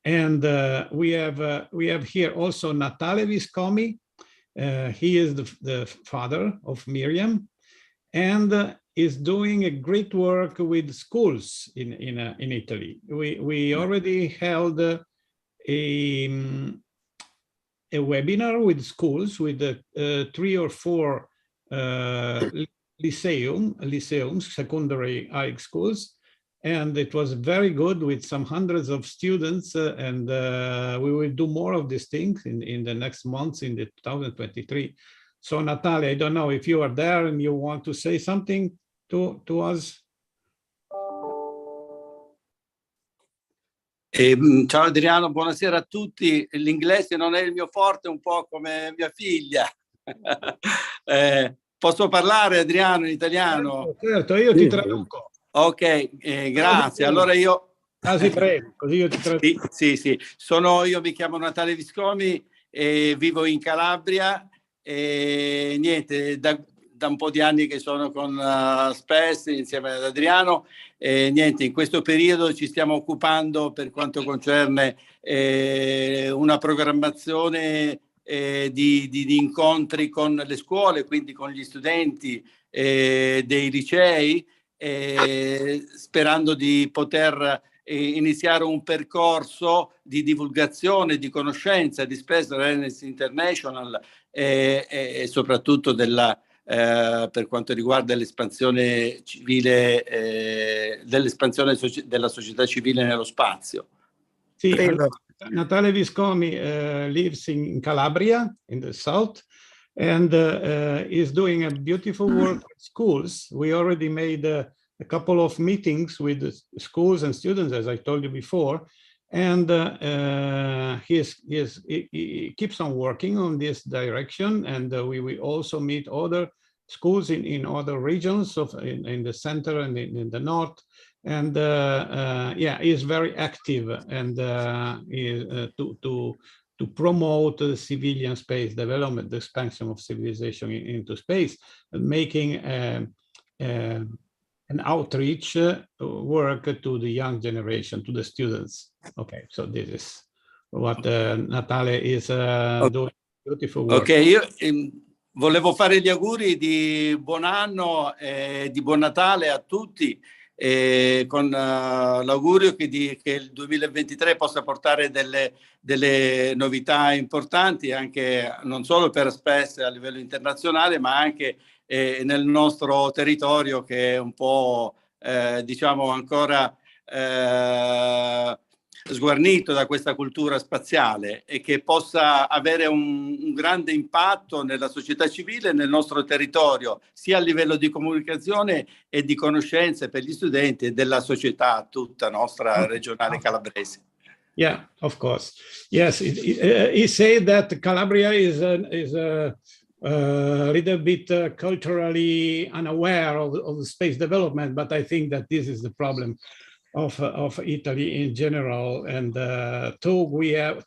And we have here also Natale Viscomi. He is the father of Miriam, and is doing a great work with schools in Italy. We already held a webinar with schools, with 3 or 4 lyceums, secondary high schools. And it was very good with some hundreds of students, and we will do more of these things in the next months in the 2023. So Natalia, I don't know if you are there and you want to say something to us. Ciao Adriano, buonasera a tutti. L'inglese non è il mio forte, un po' come mia figlia. Posso parlare Adriano in italiano? Certo, io ti traduco. Ok, grazie. Allora io... Casi brevi, così io ti traduco. Sì. Io mi chiamo Natale Viscomi e vivo in Calabria e niente, da un po' di anni che sono con SPES insieme ad Adriano e niente, in questo periodo ci stiamo occupando per quanto concerne una programmazione di incontri con le scuole, quindi con gli studenti dei licei, sperando di poter iniziare un percorso di divulgazione, di conoscenza di Space Renaissance International e soprattutto per quanto riguarda l'espansione civile, della società civile nello spazio. Sì, Natale Viscomi lives in Calabria, in the south, and is doing a beautiful work with schools. We already made a couple of meetings with the schools and students, as I told you before, and he keeps on working on this direction, and we will also meet other schools in other regions in the center and in the north. And yeah, he's very active and to promote the civilian space development, the expansion of civilization into space, and making an outreach work to the young generation, to the students. Okay, so this is what Natale is doing. Beautiful work. Ok, io volevo fare gli auguri di buon anno e di buon Natale a tutti e con l'augurio che il 2023 possa portare delle novità importanti, anche non solo per Space a livello internazionale, ma anche nel nostro territorio, che è un po' diciamo ancora sguarnito da questa cultura spaziale, e che possa avere un grande impatto nella società civile e nel nostro territorio, sia a livello di comunicazione e di conoscenze per gli studenti e della società tutta nostra regionale calabrese. Yeah, of course. Yes, he said that Calabria is a little bit culturally unaware of the space development, but I think that this is the problem of Italy in general. And though we have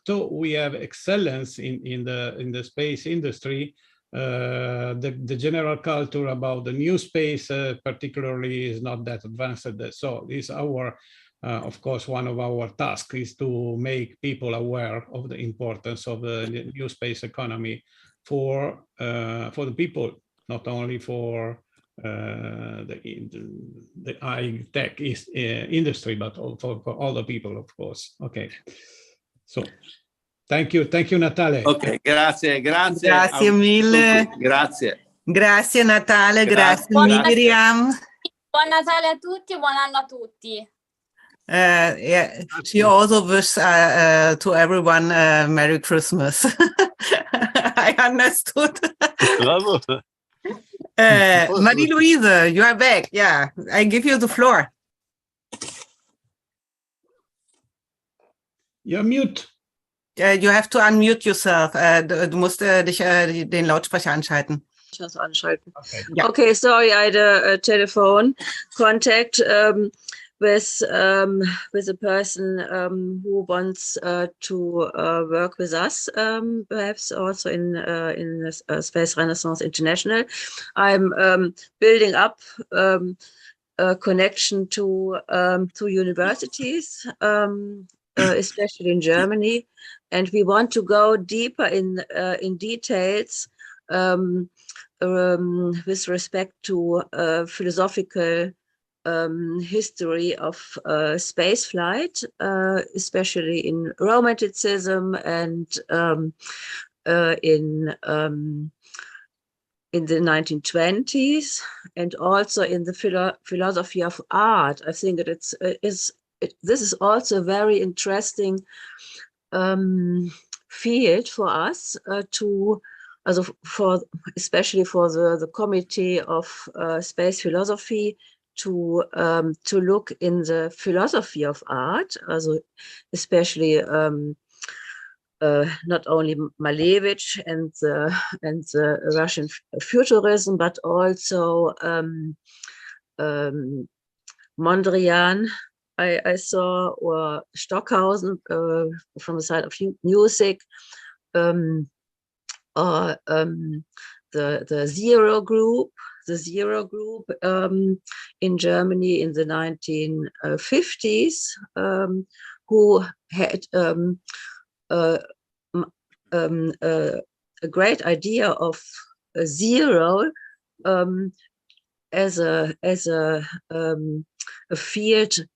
excellence in the space industry, the general culture about the new space particularly is not that advanced. So this our of course, one of our tasks is to make people aware of the importance of the new space economy for the people, not only for the high tech industry, but also for all the people, of course. Okay, so thank you, Natale. Ok, grazie. Grazie mille. Grazie. Grazie Natale, grazie Buon Miriam. Buon Natale a tutti e buon anno a tutti. Yeah, she also wishes to everyone Merry Christmas. I understood. Bravo. Marie-Louise, you are back. Yeah, I give you the floor. You're mute. You have to unmute yourself. Du musst dich den Lautsprecher anschalten. Okay, sorry, I had a telephone contact with a person who wants to work with us, perhaps also in Space Renaissance International. I'm building up a connection to universities, especially in Germany, and we want to go deeper in details with respect to philosophical history of space flight, especially in Romanticism and in the 1920s, and also in the philosophy of art. I think that this is also a very interesting field for us especially for the Committee of Space Philosophy, to look in the philosophy of art, especially not only Malevich and the Russian futurism, but also Mondrian, I saw, or Stockhausen from the side of music, or the Zero Group. The Zero Group in Germany in the 1950s, who had a great idea of a zero as a field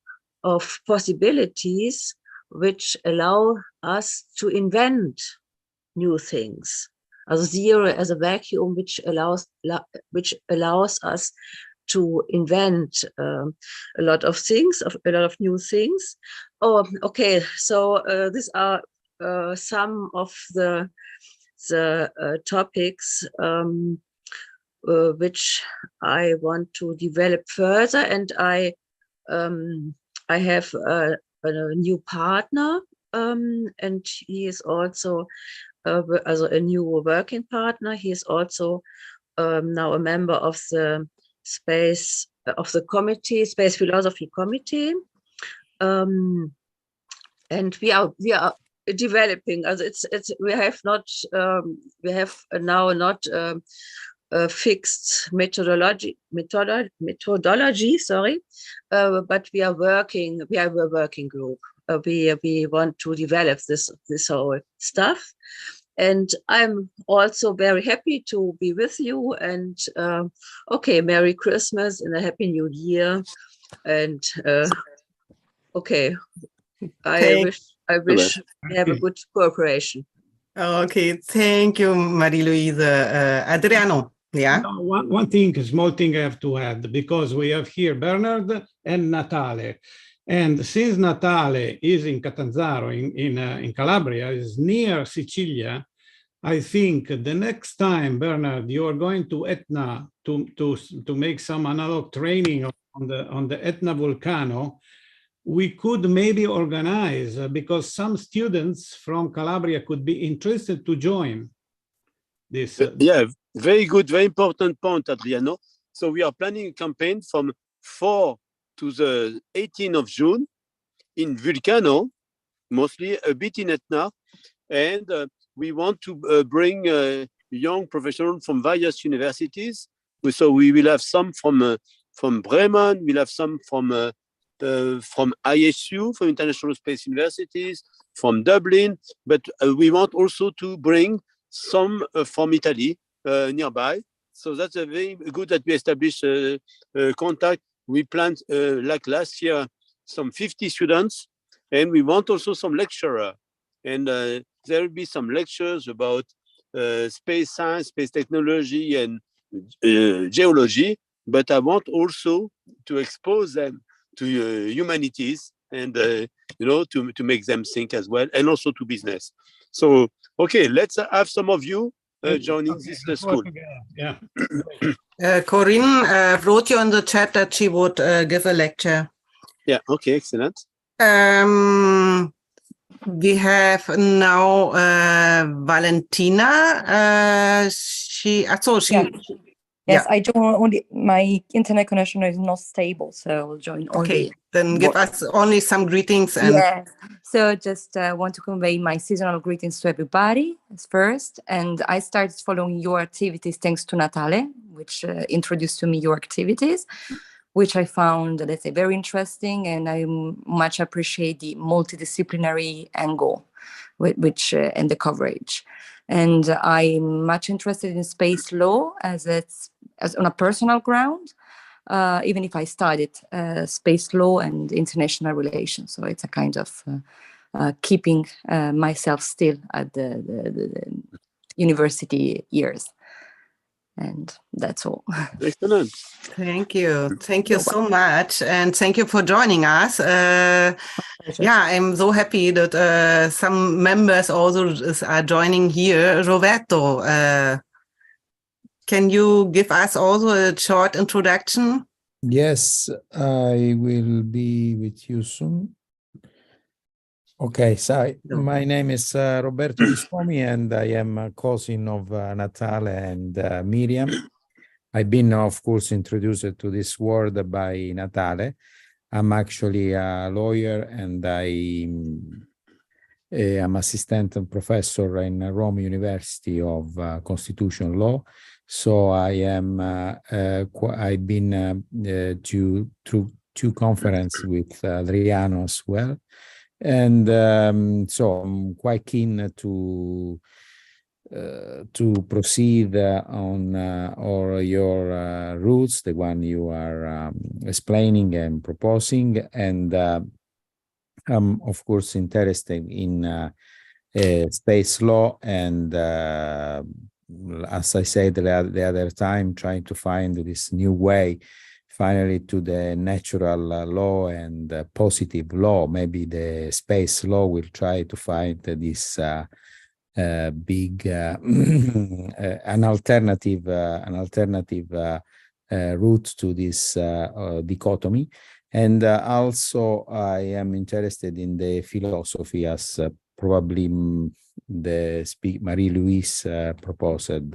of possibilities which allow us to invent new things. Zero as a vacuum which allows us to invent a lot of things, a lot of new things. Oh, okay. So these are some of the topics which I want to develop further, and I have a new partner, and he is also a new working partner. He is also now a member of the Space Philosophy Committee, and we are developing. We have now not a fixed methodology. Sorry, but we are working. We have a working group. We want to develop this whole stuff, and I'm also very happy to be with you. And okay, Merry Christmas and a Happy New Year, And okay, I wish we have a good cooperation. Okay, thank you, Marie-Louise. Adriano, yeah? No, one thing, a small thing I have to add, because we have here Bernard and Natale. And since Natale is in Catanzaro, in Calabria, is near Sicilia, I think the next time, Bernard, you are going to Etna to make some analog training on the Etna volcano, we could maybe organize, because some students from Calabria could be interested to join this. Yeah, very good, very important point, Adriano. So we are planning a campaign from 4 to the 18th of June in Vulcano, mostly a bit in Etna, and we want to bring young professionals from various universities. So we will have some from Bremen, we'll have some from ISU, from International Space Universities, from Dublin, but we want also to bring some from Italy nearby. So that's a very good that we establish contact. We planned, like last year, some 50 students, and we want also some lecturer. And there will be some lectures about space science, space technology, and geology, but I want also to expose them to humanities and to make them think as well, and also to business. So okay, let's have some of you joining this school. Yeah. Corinne wrote you in the chat that she would give a lecture. Yeah, okay, excellent. We have now Valentina. Yes, I join only, my internet connection is not stable, so I will join only. Okay, then give us only some greetings. And yeah, so just want to convey my seasonal greetings to everybody first. And I started following your activities thanks to Natale, which introduced to me your activities, which I found, let's say, very interesting, and I much appreciate the multidisciplinary angle which and the coverage. And I'm much interested in space law as on a personal ground, even if I studied space law and international relations. So it's a kind of keeping myself still at the university years. And that's all. Excellent. Thank you. Thank you so much. And thank you for joining us. Yeah, I'm so happy that some members also are joining here. Roberto, can you give us also a short introduction? Yes, I will be with you soon. Okay, so my name is Roberto Viscomi, and I am a cousin of Natale and Miriam. I've been, of course, introduced to this world by Natale. I'm actually a lawyer, and I am assistant professor in Rome University of Constitutional Law. So I am. I've been through two conferences with Adriano as well. And so I'm quite keen to proceed on all your routes, the one you are explaining and proposing. And I'm, of course, interested in space law. And as I said the other time, trying to find this new way finally to the natural law and positive law. Maybe the space law will try to find this big an alternative route to this dichotomy. And also I am interested in the philosophy, as probably the Marie-Louise proposed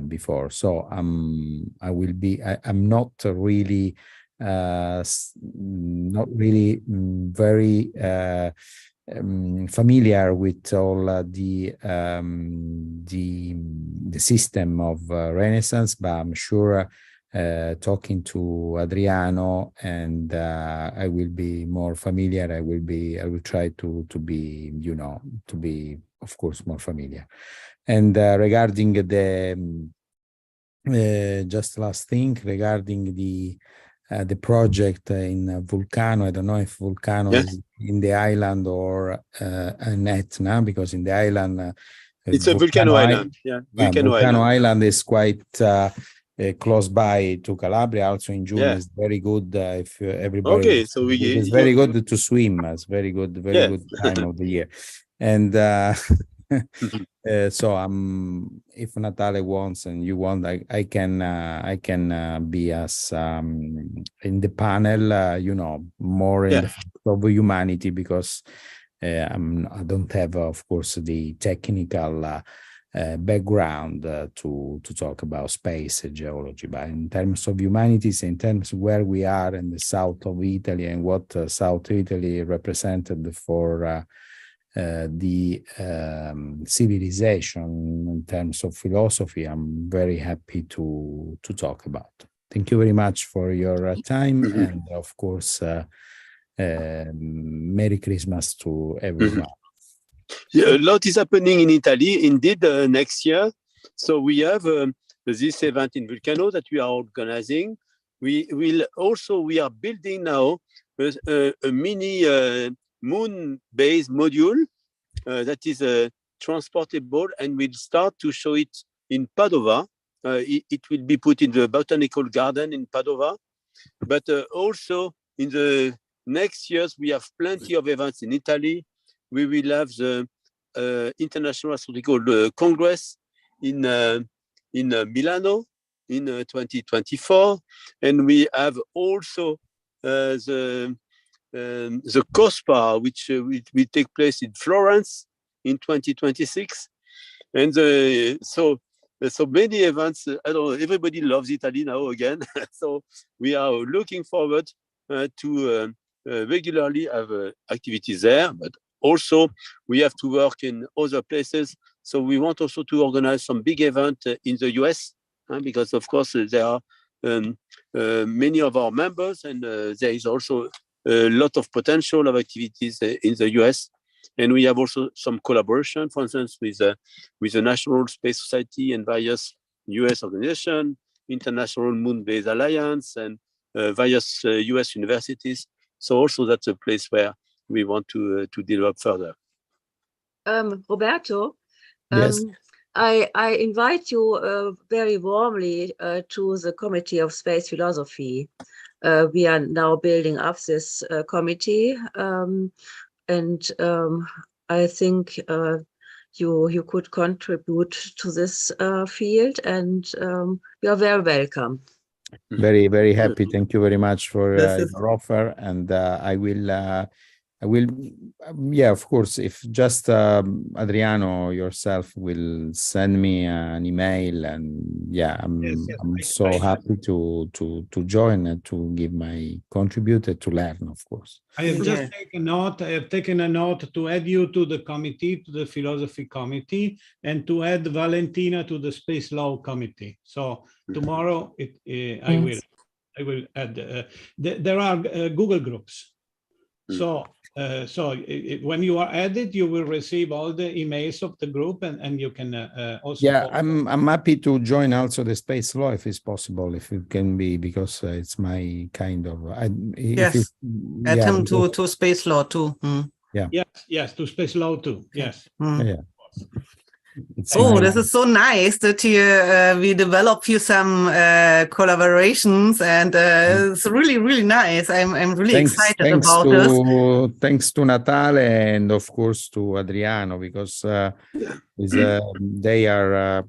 before. So I'm not really very familiar with all the system of Renaissance, but I'm sure talking to Adriano, and I will be more familiar. I will try to be, of course, more familiar. And regarding the just last thing regarding the the project in Vulcano. I don't know if Vulcano is in the island or an Etna, because in the island, it's a Vulcano Island. Yeah, Vulcano Island is quite close by to Calabria. Also in June is very good if everybody. Okay, so it's very good to swim. It's very good good time of the year, and so if Natale wants and you want, I can be as in the panel, more in the field of humanity, because I don't have, of course, the technical background to talk about space geology, but in terms of humanities, in terms of where we are in the south of Italy and what South Italy represented for the civilization in terms of philosophy, I'm very happy to talk about. Thank you very much for your time, and of course, Merry Christmas to everyone. A lot is happening in Italy, indeed, next year. So we have this event in Vulcano that we are organizing. We are building now a mini moon-based module that is transportable, and we'll start to show it in Padova. It will be put in the botanical garden in Padova. But also in the next years, we have plenty of events in Italy. We will have the International Astronomical Congress in Milano in 2024, and we have also the COSPA, which will take place in Florence in 2026, and so many events. I don't know, everybody loves Italy now again, so we are looking forward to regularly have activities there, but also we have to work in other places. So we want also to organize some big event in the US, because of course there are many of our members, and there is also a lot of potential of activities in the US. And we have also some collaboration, for instance, with the National Space Society and various US organizations, International Moon-Based Alliance, and various US universities. So also that's a place where we want to develop further. Roberto, yes. I invite you very warmly to the Committee of Space Philosophy. We are now building up this committee, and I think you could contribute to this field, and you are very welcome. Very, very happy. Thank you very much for your offer, and I will, yeah, of course, if just Adriano yourself will send me an email, and yeah, I'm so happy to join and to give my contributor to learn, of course. I have just taken note. I have taken a note to add you to the committee, to the philosophy committee, and to add Valentina to the space law committee. So tomorrow, I will add. There are Google groups. So when you are added, you will receive all the emails of the group, and you can also. Yeah, I'm happy to join also the space law if it's possible, if it can be, because it's my kind of. Yes, add him to space law too. Yeah. Yes, to space law too. Yes. Yeah. This is so nice that we develop here some collaborations, and it's really, really nice. I'm really excited about this. Thanks to Natale, and of course to Adriano, because they are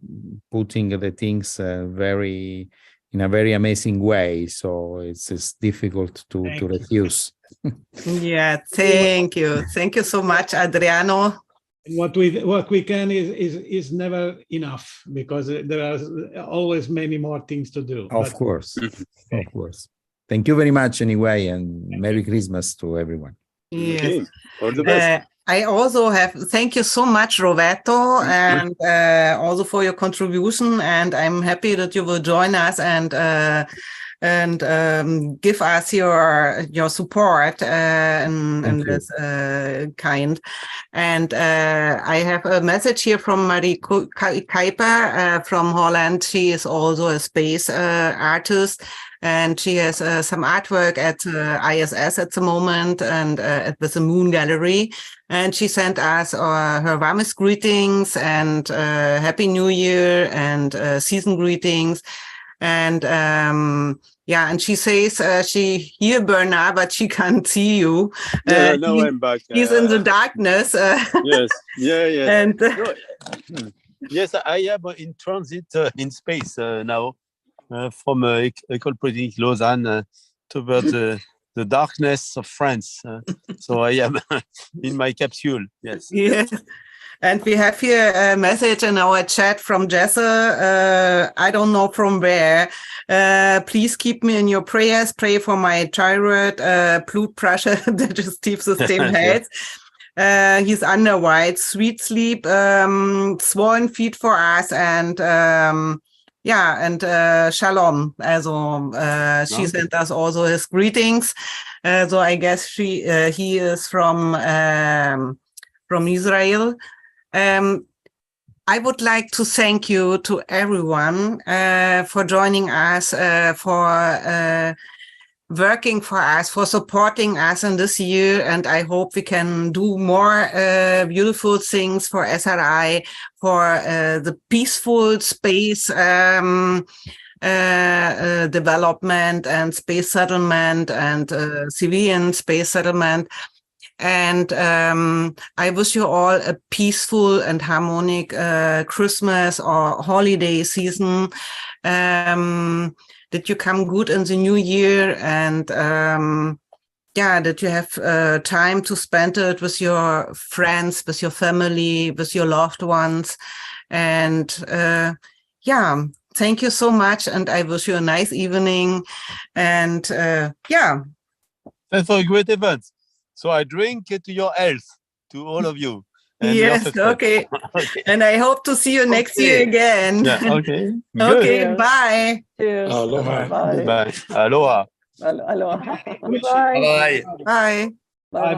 putting the things in a very amazing way. So it's difficult to refuse. Yeah, thank you so much, Adriano. What we can is never enough, because there are always many more things to do. Of course. Thank you very much anyway, and Merry Christmas to everyone. Yes. Okay. All the best. I also thank you so much, Roberto, and also for your contribution. And I'm happy that you will join us and and give us your support in this kind. And I have a message here from Marie Kuiper from Holland. She is also a space artist, and she has some artwork at ISS at the moment and with the Moon Gallery. And she sent us her warmest greetings and Happy New Year and season greetings. And yeah, and she says she hear Bernard, but she can't see you. Now I'm back. He's in the darkness. Yes, yeah. And yes, I am in transit in space now from École Polytechnique Lausanne towards the darkness of France. So I am in my capsule. Yes. Yes. And we have here a message in our chat from Jesse. I don't know from where. Please keep me in your prayers. Pray for my thyroid, blood pressure, digestive system health. He's underweight, sweet sleep, swollen feet for us, and shalom. Also, she sent us also his greetings. So I guess he is from Israel. I would like to thank you to everyone for joining us, for working for us, for supporting us in this year. And I hope we can do more beautiful things for SRI, for the peaceful space development and space settlement and civilian space settlement. And I wish you all a peaceful and harmonic Christmas or holiday season. That you come good in the new year, and that you have time to spend it with your friends, with your family, with your loved ones. And thank you so much. And I wish you a nice evening. And Thanks for a great event. So I drink to your health, to all of you. And yes, okay. And I hope to see you next year again. Yeah, okay. Okay, Good. bye. Cheers. Aloha. Bye. Aloha. Aloha. Bye. Bye. Bye.